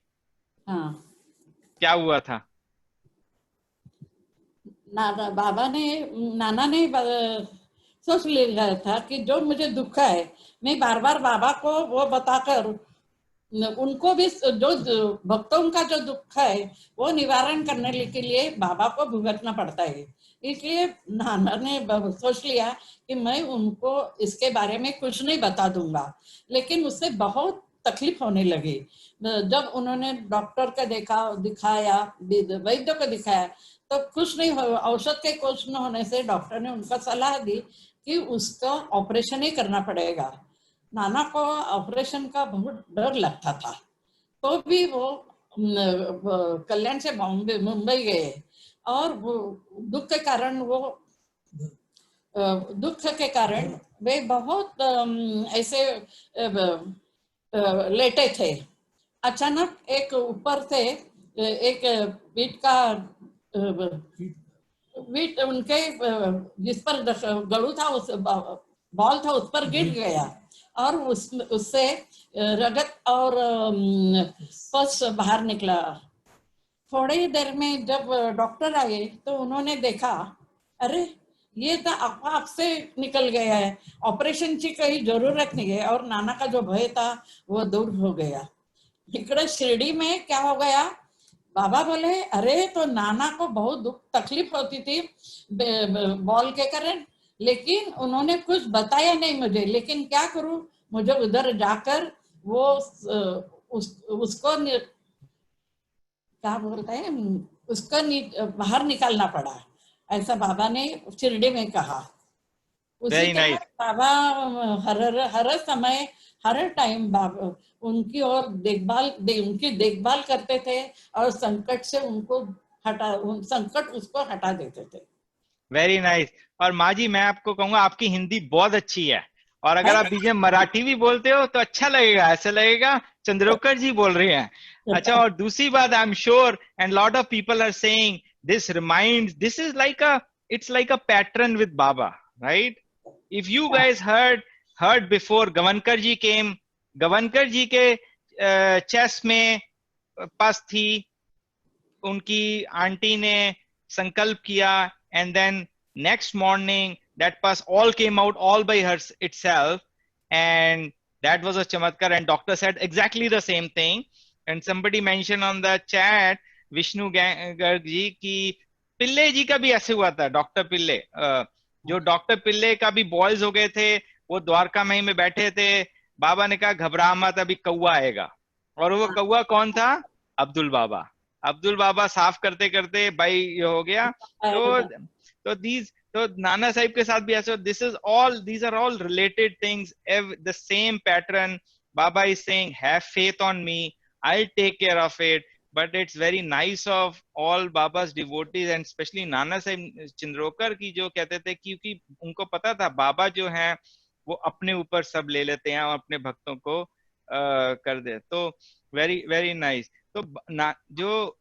Speaker 4: हाँ,
Speaker 1: क्या हुआ था?
Speaker 4: नाना ने सोच लिया था कि जो मुझे दुख है मैं बार बार बाबा को वो बताकर उनको भी, जो भक्तों का जो दुख है वो निवारण करने के लिए बाबा को भुगतना पड़ता है। इसलिए नाना ने सोच लिया कि मैं उनको इसके बारे में कुछ नहीं बता दूंगा। लेकिन उससे बहुत तकलीफ होने लगी। जब उन्होंने डॉक्टर को दिखाया, वैद्य को दिखाया, तो कुछ नहीं, औषध के कुछ न होने से डॉक्टर ने उनको सलाह दी कि उसका ऑपरेशन ही करना पड़ेगा। नाना को ऑपरेशन का बहुत डर लगता था, तो भी वो कल्याण से मुंबई गए। और वो दुख के कारण वे बहुत ऐसे लेटे थे। अचानक एक ऊपर से एक वीट उनके जिस पर गड़ू था, उस बॉल था, उस पर गिर गया और उससे रगत और पस बाहर निकला। थोड़ी देर में जब डॉक्टर आए तो उन्होंने देखा, अरे ये तो आप से निकल गया है, ऑपरेशन की कोई जरूरत नहीं है। और नाना का जो भय था वो दूर हो गया। इकड़े शिरडी में क्या हो गया, बाबा बोले अरे तो नाना को बहुत दुख तकलीफ होती थी बॉल के कारण, लेकिन उन्होंने कुछ बताया नहीं मुझे। लेकिन क्या करूं, मुझे उधर जाकर वो उसको क्या बोलते हैं, उसको बाहर निकालना पड़ा। ऐसा बाबा ने शिरडी में कहा। उसी तरह बाबा हर समय हर टाइम बाबा उनकी और उनकी देखभाल करते थे और संकट से संकट उसको हटा देते थे।
Speaker 1: Very nice. और माँ जी, मैं आपको कहूंगा आपकी हिंदी बहुत अच्छी है, और अगर आप बीच में मराठी भी बोलते हो तो अच्छा लगेगा, ऐसा लगेगा चंद्रोकर जी बोल रहे हैं। अच्छा, और दूसरी बात, I am sure and lot of people are saying this is like it's like a pattern with Baba, right? If you guys heard before, Gavankar ji came, Gavankar ji के चेस्ट में पस थी, उनकी आंटी ने संकल्प किया, and then next morning that pus all came out all by her itself, and that was a chamatkar, and doctor said exactly the same thing. And somebody mentioned on the chat, Vishnu Garg ji, की पिल्ले जी का भी ऐसे हुआ था। Doctor पिल्ले, जो doctor पिल्ले का भी boils हो गए थे, वो द्वारका मई में बैठे थे, बाबा ने कहा घबरा मत, अभी कौवा आएगा। और वो कौवा कौन था? अब्दुल बाबा। अब्दुल बाबा साफ करते करते भाई ये हो गया। तो दीज, तो नाना साहिब के साथ भी ऐसे, these are all related things, the same pattern. Baba is saying, have faith on me, I'll take care of it. But it's very nice of all Baba's devotees and especially Nana Sahib चिंद्रोकर की, जो कहते थे, क्योंकि उनको पता था बाबा जो हैं वो अपने ऊपर सब ले लेते हैं और अपने भक्तों को कर दे। तो वेरी वेरी नाइस। तो जो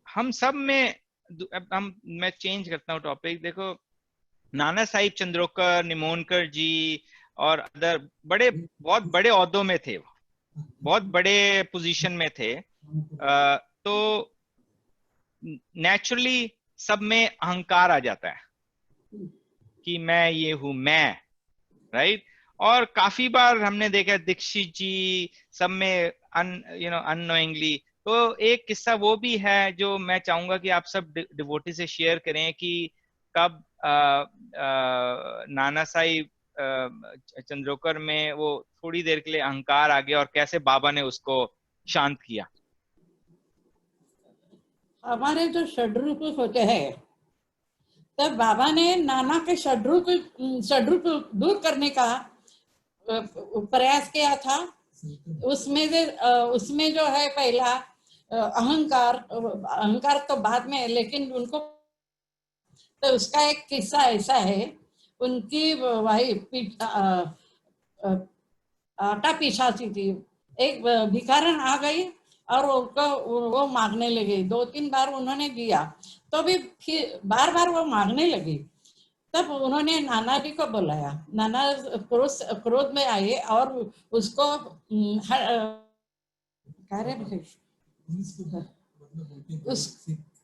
Speaker 1: हम सब में, मैं चेंज करता हूँ टॉपिक। देखो, नाना साहिब चंद्रोकर, निमोनकर जी और अदर बहुत बड़े ओहदों में थे, बहुत बड़े पोजीशन में थे। तो नेचुरली सब में अहंकार आ जाता है कि मैं ये हूं, मैं, राइट। और काफी बार हमने देखा दीक्षित जी सब में अननोइंगली। तो एक किस्सा वो भी है जो मैं चाहूंगा कि आप सब डिवोटी से शेयर करें कि कब नाना साहिब चंद्रोकर में वो थोड़ी देर के लिए अहंकार आ गया और कैसे बाबा ने उसको शांत किया।
Speaker 4: हमारे जो षड्रूप होते हैं, तब बाबा ने नाना के षड्रूप दूर करने का प्रयास किया था। उसमें जो है पहला अहंकार तो बाद में, लेकिन उनको तो उसका एक किस्सा ऐसा है, उनकी भाई आटा पिसाती थी, एक भिखारन आ गई और वो मांगने लगी। 2-3 बार उन्होंने दिया, तो भी फिर बार बार वो मांगने लगी। तब उन्होंने नाना जी को बुलाया। नाना क्रोध में आए और उसको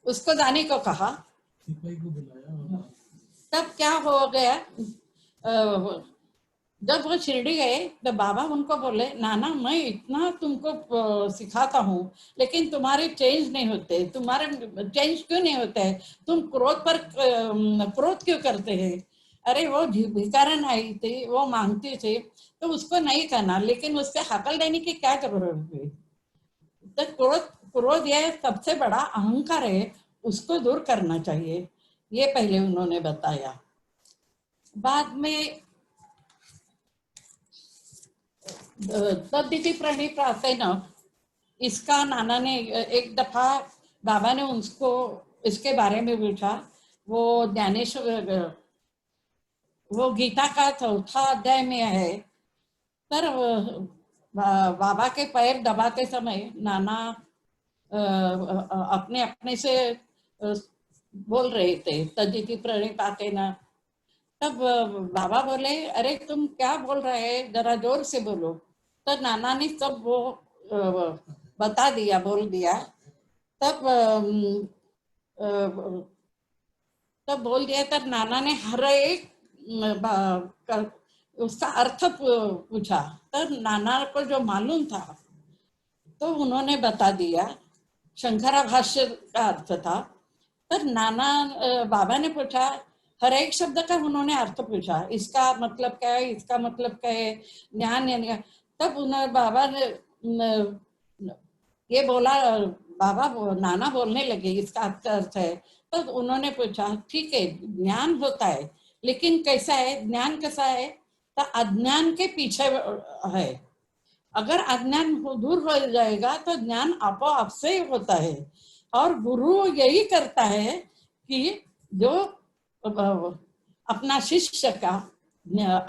Speaker 4: उसको जाने को कहा। तब क्या हो गया, जब वो शिरडी गए तो बाबा उनको बोले, नाना मैं इतना तुमको सिखाता हूँ लेकिन तुम्हारे चेंज नहीं होते, तुम्हारे चेंज क्यों नहीं होते है, तुम क्रोध पर क्रोध क्यों करते हैं? अरे वो भिखारन आई थी, वो मांगती थी, तो उसको नहीं करना, लेकिन उससे हकल देने की क्या जरूरत है? तो क्रोध यह सबसे बड़ा अहंकार है, उसको दूर करना चाहिए, ये पहले उन्होंने बताया। बाद में तद्दिति प्रणिपातेन, इसका नाना ने एक दफा बाबा ने उसको इसके बारे में पूछा। वो ज्ञानेश्वर, वो गीता का 4था अध्याय में है। तर बाबा के पैर दबाते समय नाना अपने अपने से बोल रहे थे, तद्दिति प्रणिपातेन। तब बाबा बोले, अरे तुम क्या बोल रहे हैं, जरा जोर से बोलो। तो नाना ने सब वो बता दिया, बोल दिया। तब बोल दिया। तब नाना ने हर एक उसका अर्थ पूछा। तब नाना को जो मालूम था तो उन्होंने बता दिया। शंकरा भाष्य का अर्थ था। तब नाना बाबा ने पूछा, हर एक शब्द का उन्होंने अर्थ पूछा, इसका मतलब क्या है, इसका मतलब क्या है, ज्ञान या नहीं। तब उन्होंने बाबा ने ये बोला, बाबा नाना बोलने लगे इसका अर्थ है। तब उन्होंने पूछा, ठीक है ज्ञान होता है, लेकिन कैसा है, ज्ञान कैसा है? तो अज्ञान के पीछे है। अगर अज्ञान दूर हो जाएगा तो ज्ञान आपो-आप से होता है। और गुरु यही करता है कि जो अपना शिष्य का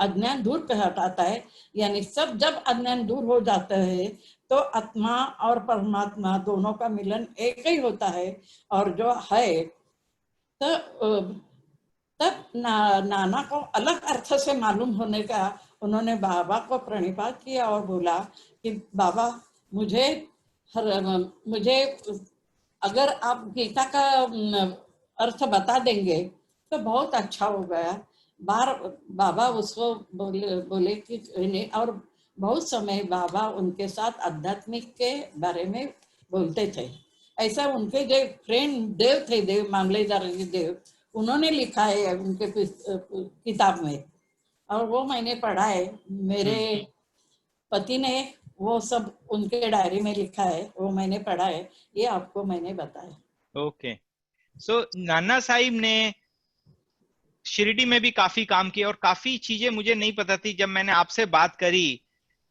Speaker 4: अज्ञान दूर कर हटाता है। यानी सब जब अज्ञान दूर हो जाता है तो आत्मा और परमात्मा दोनों का मिलन एक ही होता है। और जो है तो तब नाना को अलग अर्थ से मालूम होने का उन्होंने बाबा को प्रणिपात किया और बोला कि बाबा मुझे अगर आप गीता का अर्थ बता देंगे तो बहुत अच्छा हो गया। बाबा उसको बोले कि, और बहुत समय बाबा उनके साथ आध्यात्मिक के बारे में बोलते थे। ऐसा उनके जो फ्रेंड देव थे, देव मामलेदार देव, उन्होंने लिखा है उनके किताब में। और वो मैंने पढ़ा है, मेरे पति ने वो सब उनके डायरी में लिखा है, वो मैंने पढ़ा है, ये आपको मैंने बताया।
Speaker 1: ओके, सो नाना साहिब ने शिरडी में भी काफी काम किया और काफी चीजें मुझे नहीं पता थी जब मैंने आपसे बात करी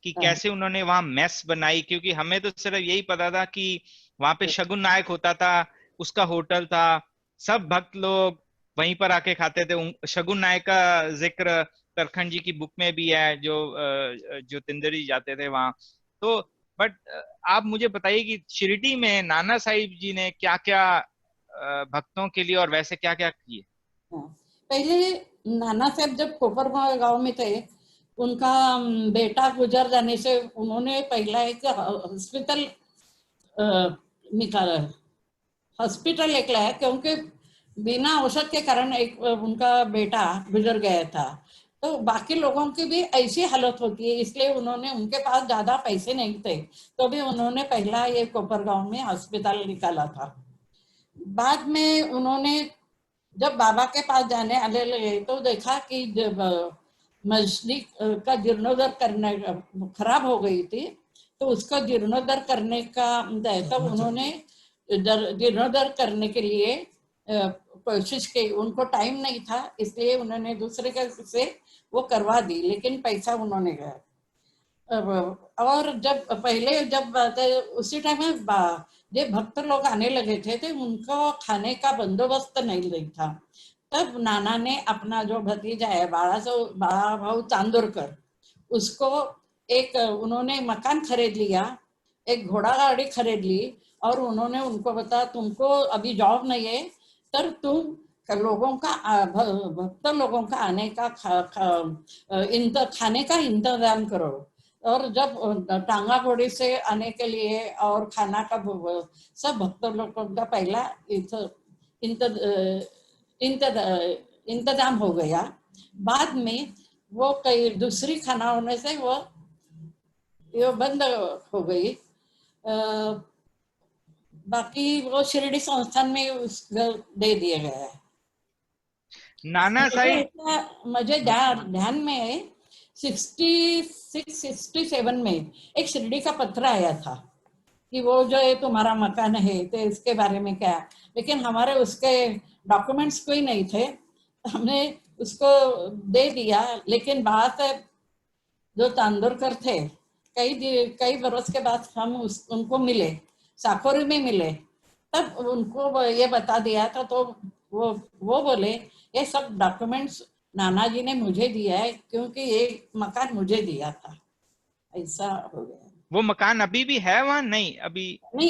Speaker 1: कि कैसे उन्होंने वहां मेस बनाई, क्योंकि हमें तो सिर्फ यही पता था कि वहां पे शगुन नायक होता था, उसका होटल था, सब भक्त लोग वहीं पर आके खाते थे। शगुन नायक का जिक्र तरखंड जी की बुक में भी है, जो तिंदरी जाते थे वहां। तो बट आप मुझे बताइए कि शिरडी में नाना साहिब जी ने क्या क्या भक्तों के लिए और वैसे क्या क्या किए।
Speaker 4: पहले नाना साहब जब कोपरगांव गांव में थे, उनका बेटा गुजर जाने से उन्होंने पहला एक हॉस्पिटल निकाला, हॉस्पिटल एक लाया, क्योंकि बिना औषध के कारण एक उनका बेटा गुजर गया था। तो बाकी लोगों की भी ऐसी हालत होती है, इसलिए उन्होंने, उनके पास ज्यादा पैसे नहीं थे, तो भी उन्होंने पहला ये कोपरगांव में हॉस्पिटल निकाला था। बाद में उन्होंने जब बाबा के पास जाने आने लगे तो देखा कि जब मस्जिद का जीर्णोद्धार करने खराब हो गई थी, तो उसका जीर्णोद्धार करने का तो उन्होंने जीर्णोद्धार करने के लिए कोशिश की। उनको टाइम नहीं था, इसलिए उन्होंने दूसरे से वो करवा दी, लेकिन पैसा उन्होंने गया। और जब पहले जब उसी टाइम में जो भक्त लोग आने लगे थे तो उनको खाने का बंदोबस्त नहीं था। तब नाना ने अपना जो भतीजा है बाळा भाऊ चांदोरकर, उसको एक उन्होंने मकान खरीद लिया, एक घोड़ा गाड़ी खरीद ली, और उन्होंने उनको बताया तुमको अभी जॉब नहीं है, तर तुम लोगों का भक्त लोगों का आने का खाने का इंतजाम करो। और जब टांगा घोड़ी से आने के लिए और खाना का सब भक्त लोगों का पहला इंतजाम हो गया। बाद में वो कई दूसरी खाना होने से वो बंद हो गई। बाकी वो शिरडी संस्थान में दे दिया गया है।
Speaker 1: नाना साहिब
Speaker 4: मुझे ध्यान में 66-67 में एक शिरडी का पत्र आया था कि वो जो है तुम्हारा मकान है, तो इसके बारे में क्या, लेकिन हमारे उसके डॉक्यूमेंट्स कोई नहीं थे, हमने उसको दे दिया। लेकिन बात जो चांदोरकर थे, कई बरस के बाद हम उनको मिले, साकोरी में मिले, तब उनको ये बता दिया था, तो वो बोले ये सब डॉक्यूमेंट्स नाना जी ने मुझे दिया है, क्योंकि ये मकान मुझे दिया था। ऐसा हो गया।
Speaker 1: वो मकान अभी भी है वहां? नहीं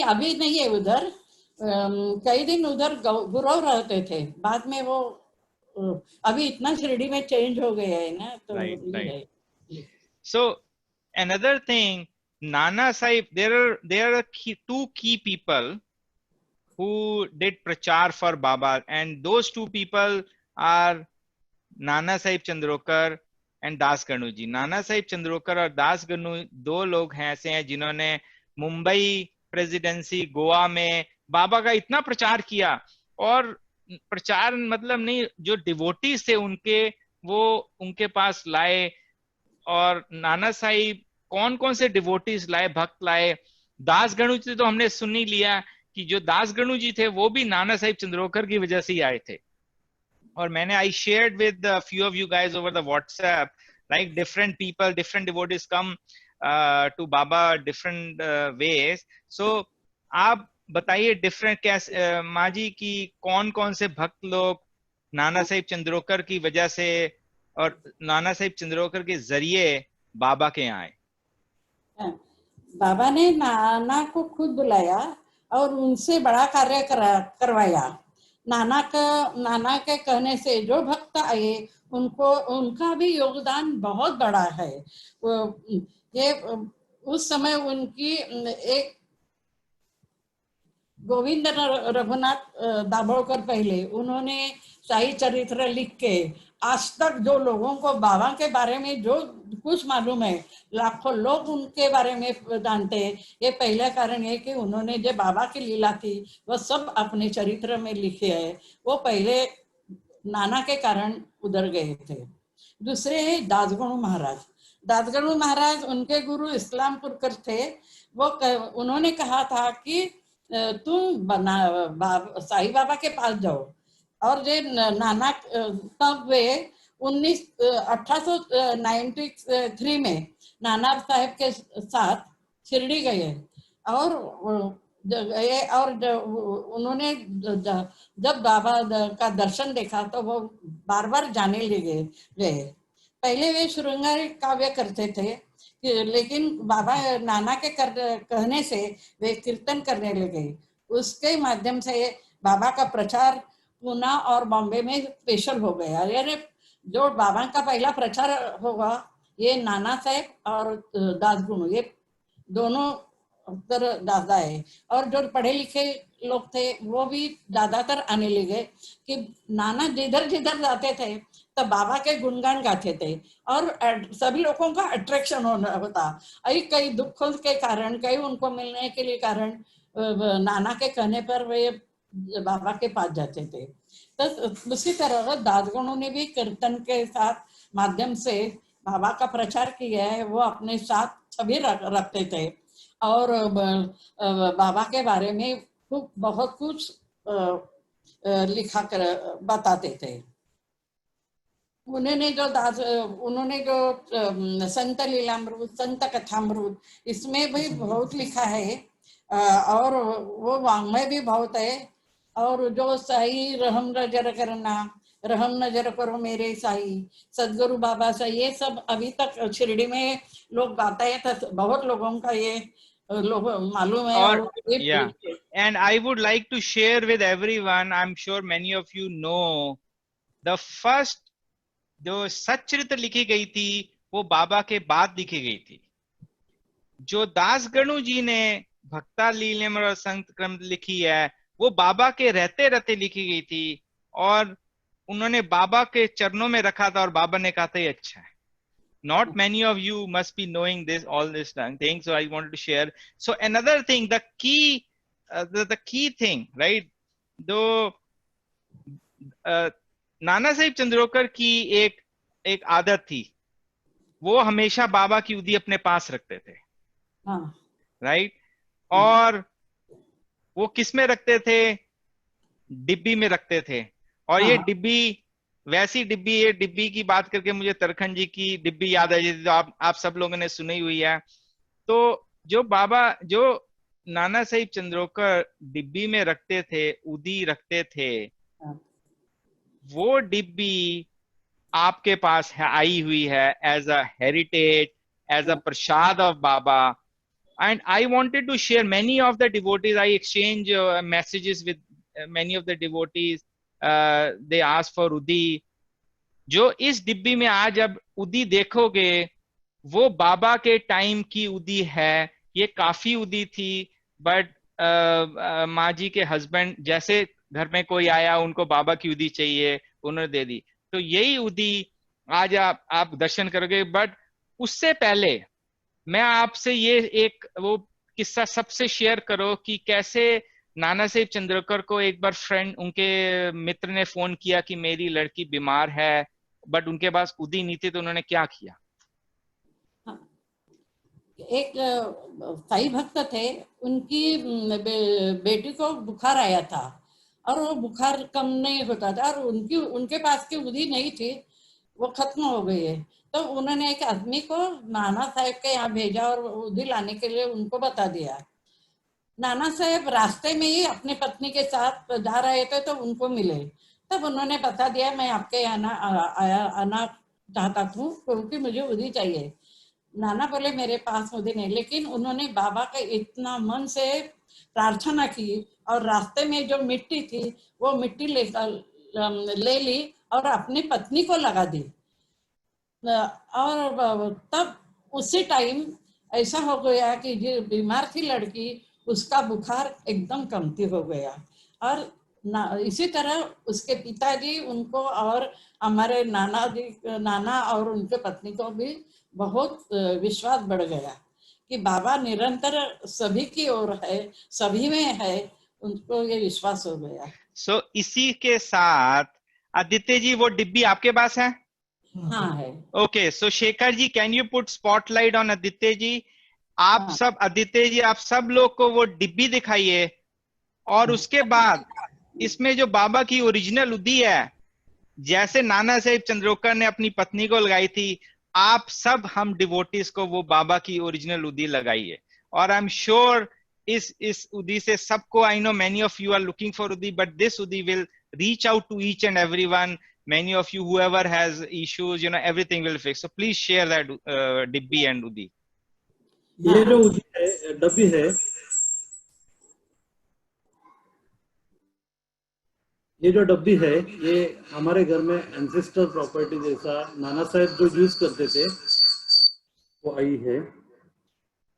Speaker 1: अभी
Speaker 4: नहीं है उधर। कई दिन उधर गुरु रहते थे, बाद में वो अभी इतना शिरडी में चेंज हो गया है ना, तो
Speaker 1: right. So another thing, Nana Sahib, there are two key people who did prachar for Baba, and those two people are Nana Sahib Chandrokar and Das Ganu ji. Nana Sahib चंद्रोकर और दास गणु दो लोग हैं ऐसे हैं जिन्होंने मुंबई प्रेसिडेंसी, गोवा में बाबा का इतना प्रचार किया। और प्रचार मतलब नहीं, जो डिवोटीज थे उनके, वो उनके पास लाए। और नाना साहिब कौन कौन से डिवोटीज लाए, भक्त लाए। दास गणु जी तो हमने सुन ही लिया कि जो दास गणु जी थे वो भी नाना साहिब चंद्रोकर की वजह से ही आए थे। और मैंने I shared with a few of you guys over the WhatsApp, like different people, different devotees come to Baba different ways. So आप बताइए डिफरेंट कैसे माँ जी की कौन कौन से भक्त लोग नाना साहिब चंद्रोकर की वजह से और नाना साहिब चंद्रोकर के जरिए बाबा के यहाँ आए।
Speaker 4: बाबा ने नाना को खुद बुलाया और उनसे बड़ा कार्य करवाया। नाना के कहने से जो भक्त आए उनको, उनका भी योगदान बहुत बड़ा है। ये उस समय उनकी एक गोविंद रघुनाथ दाभोलकर, पहले उन्होंने शाही चरित्र लिख के आज तक जो लोगों को बाबा के बारे में जो कुछ मालूम है, लाखों लोग उनके बारे में जानते हैं। ये पहला कारण है कि उन्होंने जो बाबा की लीला थी वो सब अपने चरित्र में लिखे है। वो पहले नाना के कारण उधर गए थे। दूसरे है दासगणु महाराज। दासगणु महाराज उनके गुरु इस्लामपुरकर थे। वो उन्होंने कहा था कि तुम साईं बाबा के पास जाओ। और जो नाना तब वे 1893 में नाना साहेब के साथ शिरडी गए और उन्होंने जब बाबा का दर्शन देखा तो वो बार बार जाने लगे। पहले वे श्रृंगार काव्य करते थे, लेकिन बाबा नाना के कहने से वे कीर्तन करने लगे। उसके माध्यम से बाबा का प्रचार पूना और बॉम्बे में स्पेशल हो गया। यानी जो बाबा का पहला प्रचार होगा ये नाना साहेब और दासगुणु, ये दोनों दादा है। और जो पढ़े लिखे लोग थे वो भी ज्यादातर आने लगे कि नाना जिधर जिधर जाते थे तो बाबा के गुणगान गाते थे और सभी लोगों का अट्रैक्शन होता। कई दुखों के कारण, कई उनको मिलने के लिए कारण नाना के कहने पर वे बाबा के पास जाते थे। तो उसी तरह दासगणों ने भी कीर्तन के साथ माध्यम से बाबा का प्रचार किया है। वो अपने साथ सभी रखते थे और बाबा के बारे में बहुत कुछ लिखा कर बताते थे। उन्होंने जो संत लीलामृत, संत कथामृत, इसमें भी बहुत लिखा है और वो वाङ्मय भी बहुत है। और जो साई रहम नजर करना, रहम नजर करो मेरे साई, सदगुरु बाबा साई, ये सब अभी तक शिरडी में लोग गाते हैं। तो बहुत लोगों का ये लोग मालूम है।
Speaker 1: और yeah, and I would like to share with everyone, I'm sure many of you know, the first जो सच्चरित्र लिखी गई थी वो बाबा के बाद लिखी गई थी। जो दासगणु जी ने भक्ता लीलामृत और संत क्रम लिखी है वो बाबा के रहते रहते लिखी गई थी और उन्होंने बाबा के चरणों में रखा था और बाबा ने कहा था ये अच्छा है। Not many of you must be knowing this, all this thing, so I wanted to share. So another thing, the key thing, right? दो नाना साहिब चंद्रोकर की एक आदत थी, वो हमेशा बाबा की उदी अपने पास रखते थे, राइट? और वो किस में रखते थे? डिब्बी में रखते थे। और ये डिब्बी वैसी डिब्बी, ये डिब्बी की बात करके मुझे तरखन जी की डिब्बी याद आ जाती, तो आप सब लोगों ने सुनी हुई है। तो जो नाना साहिब चंद्रोकर डिब्बी में रखते थे, उदी रखते थे, वो डिब्बी आपके पास आई हुई है as a heritage, as a prasad of Baba. And I wanted to share many of the devotees. I exchange messages with many of the devotees. They ask for उदी। जो इस डिब्बी में आज अब उदी देखोगे वो बाबा के टाइम की उदी है। ये काफी उदी थी, बट माँ जी के हस्बैंड जैसे घर में कोई आया उनको बाबा की उदी चाहिए, उन्होंने दे दी। तो यही उदी आज आप दर्शन करोगे। बट उससे पहले मैं आपसे ये एक वो किस्सा सबसे शेयर करो कि कैसे नाना साहिब चंद्रोकर को एक बार फ्रेंड, उनके मित्र ने फोन किया कि मेरी लड़की बीमार है, बट उनके पास उदी नहीं थी, तो उन्होंने क्या किया?
Speaker 4: एक साई भक्त थे, उनकी बेटी को बुखार आया था और वो बुखार कम नहीं होता था और उनके पास की उदी नहीं थी, वो खत्म हो गई है। तो उन्होंने एक आदमी को नाना साहेब के यहाँ भेजा और उदी लाने के लिए उनको बता दिया। नाना साहेब रास्ते में ही अपनी पत्नी के साथ जा रहे थे तो उनको मिले, तब उन्होंने बता दिया मैं आपके यहाँ आना चाहता हूँ क्योंकि मुझे उदी चाहिए। नाना बोले मेरे पास उदी नहीं, लेकिन उन्होंने बाबा का इतना मन से प्रार्थना की और रास्ते में जो मिट्टी थी वो मिट्टी ले ली और अपनी पत्नी को लगा दी। और तब उसी टाइम ऐसा हो गया कि जो बीमार थी लड़की, उसका बुखार एकदम कमती हो गया। और इसी तरह उसके पिताजी उनको और हमारे नाना और उनके पत्नी को भी बहुत विश्वास बढ़ गया कि बाबा निरंतर सभी की ओर है, सभी में है, उनको ये विश्वास हो गया।
Speaker 1: इसी के साथ आदित्य जी वो डिब्बी आपके पास है?
Speaker 4: हाँ है।
Speaker 1: Okay, so Shekhar ji, can you put spotlight on Aditya ji? आप
Speaker 4: हाँ।
Speaker 1: सब आदित्य जी, आप सब लोग को वो डिब्बी दिखाइए, और उसके बाद इसमें जो बाबा की ओरिजिनल उदी है, जैसे नाना साहिब चंद्रोकर ने अपनी पत्नी को लगाई थी, आप सब हम डिवोटीज को वो बाबा की ओरिजिनल उदी लगाइए। और आई एम श्योर इस उदी से सबको, I know many of you are looking for udi, but this udi will reach out to each and everyone. Many of you, whoever has issues, everything will fix. So please share that dibbi and udi.
Speaker 3: ये जो उदी है, डब्बी है, ये जो डब्बी है, ये हमारे घर में एंसेस्टर प्रॉपर्टी जैसा नाना साहब जो यूज करते थे वो आई है।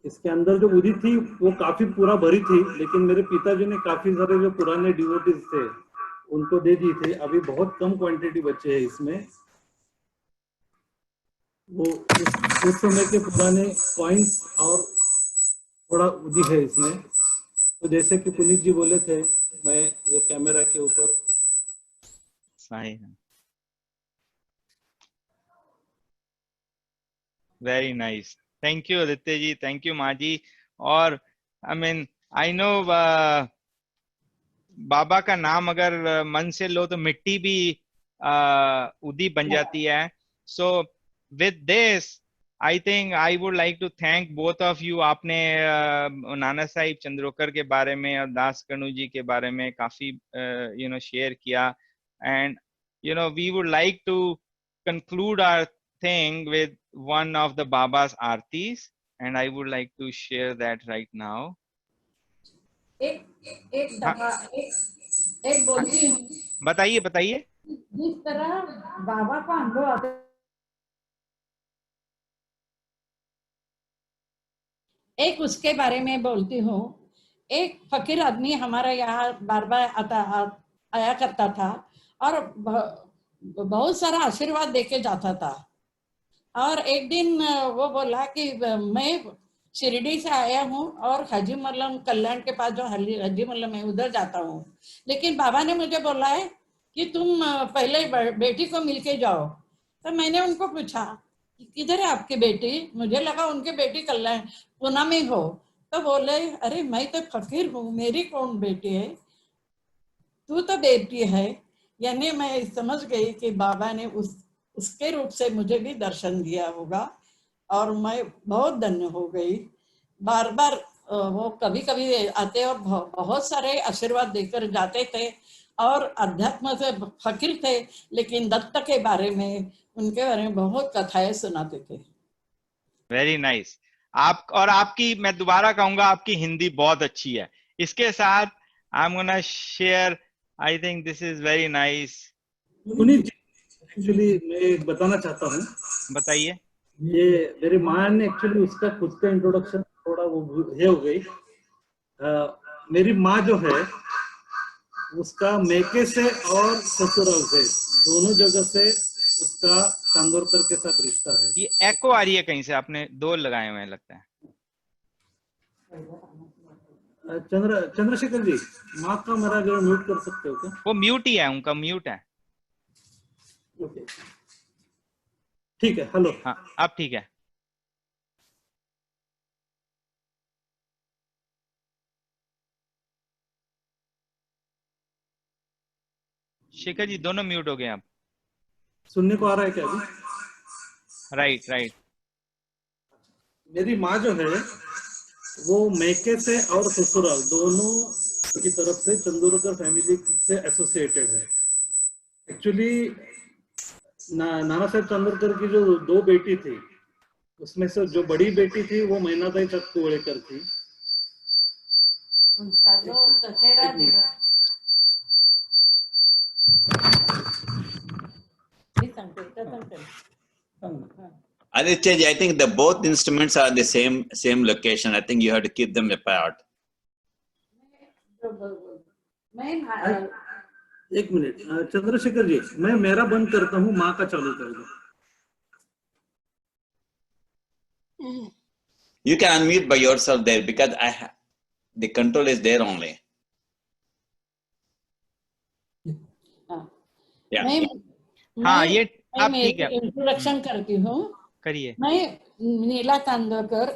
Speaker 3: इसके अंदर जो उदी थी वो काफी पूरा भरी थी, लेकिन मेरे पिताजी ने काफी सारे जो पुराने डिवोटीज थे उनको दे दी थी। अभी बहुत कम क्वांटिटी बचे हैं इसमें। वो उस समय के पुराने कॉइन्स और थोड़ा उदी है इसमें। तो जैसे कि पुनीत जी बोले थे, मैं ये कैमरा के ऊपर
Speaker 1: very nice, thank you Aditya ji, thank you माँ जी। और आई मीन आई नो बाबा का नाम अगर मन से लो तो मिट्टी भी उदी बन जाती है। So with this I think I would like to thank both of you. आपने नाना साहिब चंद्रोकर के बारे में और दास कनु जी के बारे में काफी शेयर किया, and we would like to conclude our thing with one of the Baba's aartis, and I would like to share that right now.
Speaker 4: एक दफा एक बोलती हूँ।
Speaker 1: बताइए बताइए।
Speaker 4: जिस तरह बाबा का अनुभव आता, एक उसके बारे में बोलती हूँ। एक फकीर आदमी हमारे यहाँ बार बार आया करता था और बहुत सारा आशीर्वाद देके जाता था। और एक दिन वो बोला कि मैं शिरडी से आया हूँ और हाजी मल्लम कल्याण के पास जो हाजी मल्लम है उधर जाता हूँ, लेकिन बाबा ने मुझे बोला है कि तुम पहले बेटी को मिलके जाओ। तो मैंने उनको पूछा किधर है आपकी बेटी, मुझे लगा उनकी बेटी कल्याण पूना में हो। तो बोले अरे मैं तो फकीर हूँ, मेरी कौन बेटी है, तू तो बेटी है। यानी मैं समझ गई कि बाबा ने उसके रूप से मुझे भी दर्शन दिया होगा और मैं बहुत धन्य हो गई। बार बार वो कभी कभी आते और बहुत सारे आशीर्वाद देकर जाते थे और अध्यात्म से फकीर थे, लेकिन दत्त के बारे में उनके बारे में बहुत कथाएं सुनाते थे।
Speaker 1: Very nice. आप और आपकी, मैं दोबारा कहूंगा, आपकी हिंदी बहुत अच्छी है। इसके साथ I am gonna share, I think this is very nice.
Speaker 3: Puneet ji, actually मैं बताना चाहता हूँ।
Speaker 1: बताइए।
Speaker 3: ये मेरी माँ ने एक्चुअली उसका खुद का इंट्रोडक्शन थोड़ा वो हो गई। मेरी माँ जो है उसका मेके से और ससुराल से दोनों जगह से उसका चांदोरकर के साथ रिश्ता है।
Speaker 1: ये एको आ रही है कहीं से, आपने दो लगाए हुए हैं लगता है।
Speaker 3: चंद्रशेखर जी, माँ का मेरा जो म्यूट कर सकते हो क्या?
Speaker 1: वो म्यूट ही है, उनका म्यूट है।
Speaker 3: ओके ठीक है, हेलो।
Speaker 1: हाँ अब ठीक है। शेखर जी दोनों म्यूट हो गए आप।
Speaker 3: सुनने को आ रहा है क्या अभी?
Speaker 1: Right right.
Speaker 3: मेरी माँ जो है वो मेके से और ससुराल दोनों की तरफ से चंदोरकर फैमिली से एसोसिएटेड है। एक्चुअली नाना साहब चंदोरकर की जो दो बेटी थी उसमें से जो बड़ी बेटी थी वो मैनाताई चतकुवळेकर थी।
Speaker 2: Aditya ji, I think the both instruments are the same location. I think you have to keep them apart.
Speaker 3: एक मिनट चंद्रशेखर जी, मैं मेरा बंद करता हूँ, माँ का चालू कर दो।
Speaker 2: You can unmute by yourself there because the control is there only. Yeah.
Speaker 1: हाँ, ये
Speaker 4: मैं
Speaker 1: आप ठीक
Speaker 4: मेरी
Speaker 1: है,
Speaker 4: इंट्रोडक्शन करती हूँ।
Speaker 1: करिए।
Speaker 4: मैं नीला चांदोरकर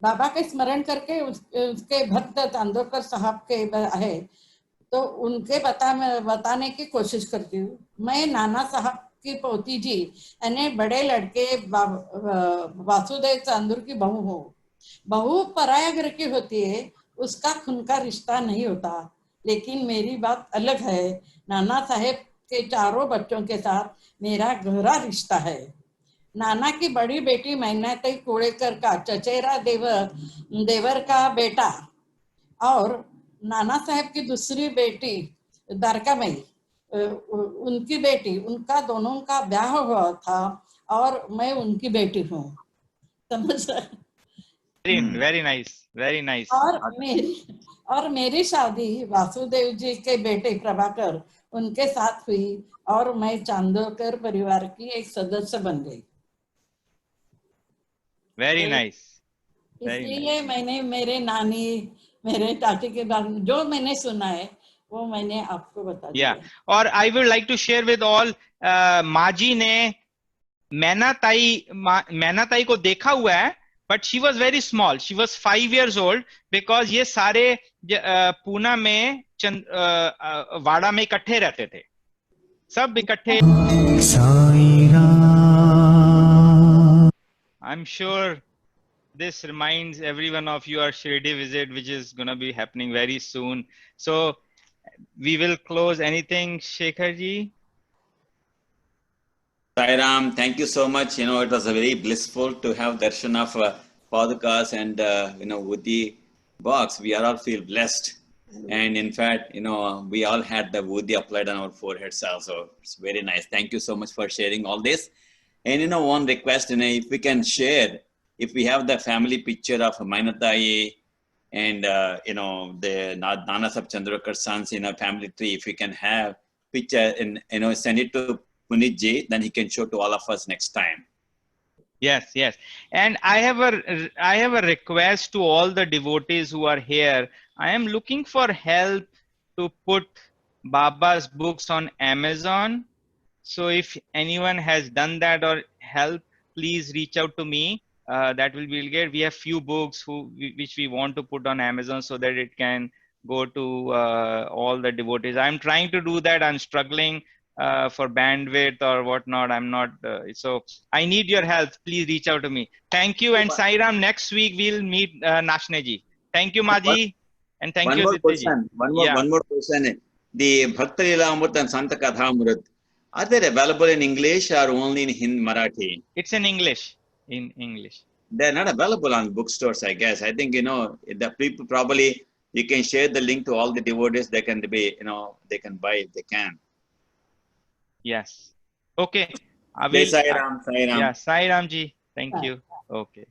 Speaker 4: बाबा के स्मरण करके उसके भक्त चांदोरकर साहब के है तो उनके बताने की कोशिश करती हूँ। मैं नाना साहब की पोती जी यानी बड़े लड़के वासुदेव चांदूर की बहू हूँ। बहू पराया घर की होती है, उसका खून का रिश्ता नहीं होता, लेकिन मेरी बात अलग है। नाना साहेब के चारों बच्चों के साथ मेरा गहरा रिश्ता है। नाना की बड़ी बेटी मैनाताई कुड़ेकर का चचेरा देवर का बेटा और नाना साहेब की दूसरी बेटी द्वारकामयी उनकी बेटी, उनका दोनों का ब्याह हुआ था और मैं उनकी बेटी हूँ, समझ रहे?
Speaker 1: Very nice, very nice.
Speaker 4: और मेरी शादी वासुदेव जी के बेटे प्रभाकर उनके साथ हुई और मैं चांदोरकर परिवार की एक सदस्य बन गई।
Speaker 1: वेरी नाइस,
Speaker 4: इसलिए मैंने मेरे नानी मेरे चाची के बारे में जो मैंने सुना है वो मैंने आपको बता दिया।
Speaker 1: और I would like to share with all, Maaji ने मैनाताई को देखा हुआ है, but she was very small, she was 5 years old, because ये सारे पूना में वाड़ा में इकट्ठे रहते थे, सब इकट्ठे। आई am sure this reminds everyone of your Shirdi visit, which is going to be happening very soon. So we will close. Anything, Shekhar ji?
Speaker 2: Sai Ram, thank you so much. It was a very blissful to have darshan of podcast and with the box, we are all feel blessed. And in fact, we all had the Woody applied on our foreheads also. It's very nice. Thank you so much for sharing all this. And one request, if we can share, if we have the family picture of Mainatai and the Nana Saheb Chandrakar sons in a family tree, if we can have picture and send it to Puneet ji, then he can show to all of us next time.
Speaker 1: Yes, yes. And I have a request to all the devotees who are here. I am looking for help to put Baba's books on Amazon. So if anyone has done that or help, please reach out to me. That will be great. We have few books which we want to put on Amazon so that it can go to all the devotees. I'm trying to do that. I'm struggling for bandwidth or whatnot. I'm not. So I need your help. Please reach out to me. Thank you. And Sai Ram, next week we'll meet Nashneji. Thank you, Maji. And thank you, Aditya.
Speaker 2: One more question. The Bhakta Lila Amrit and Santa Katha Amrit, are they available in English or only in Marathi?
Speaker 1: It's in English. In English.
Speaker 2: They're not available on bookstores, I guess. I think, the people probably, you can share the link to all the devotees. They can be, they can buy if they can.
Speaker 1: Yes. Okay.
Speaker 2: Sai Ram, Sai Ram.
Speaker 1: Yeah, Sai Ram ji. Thank you. Okay.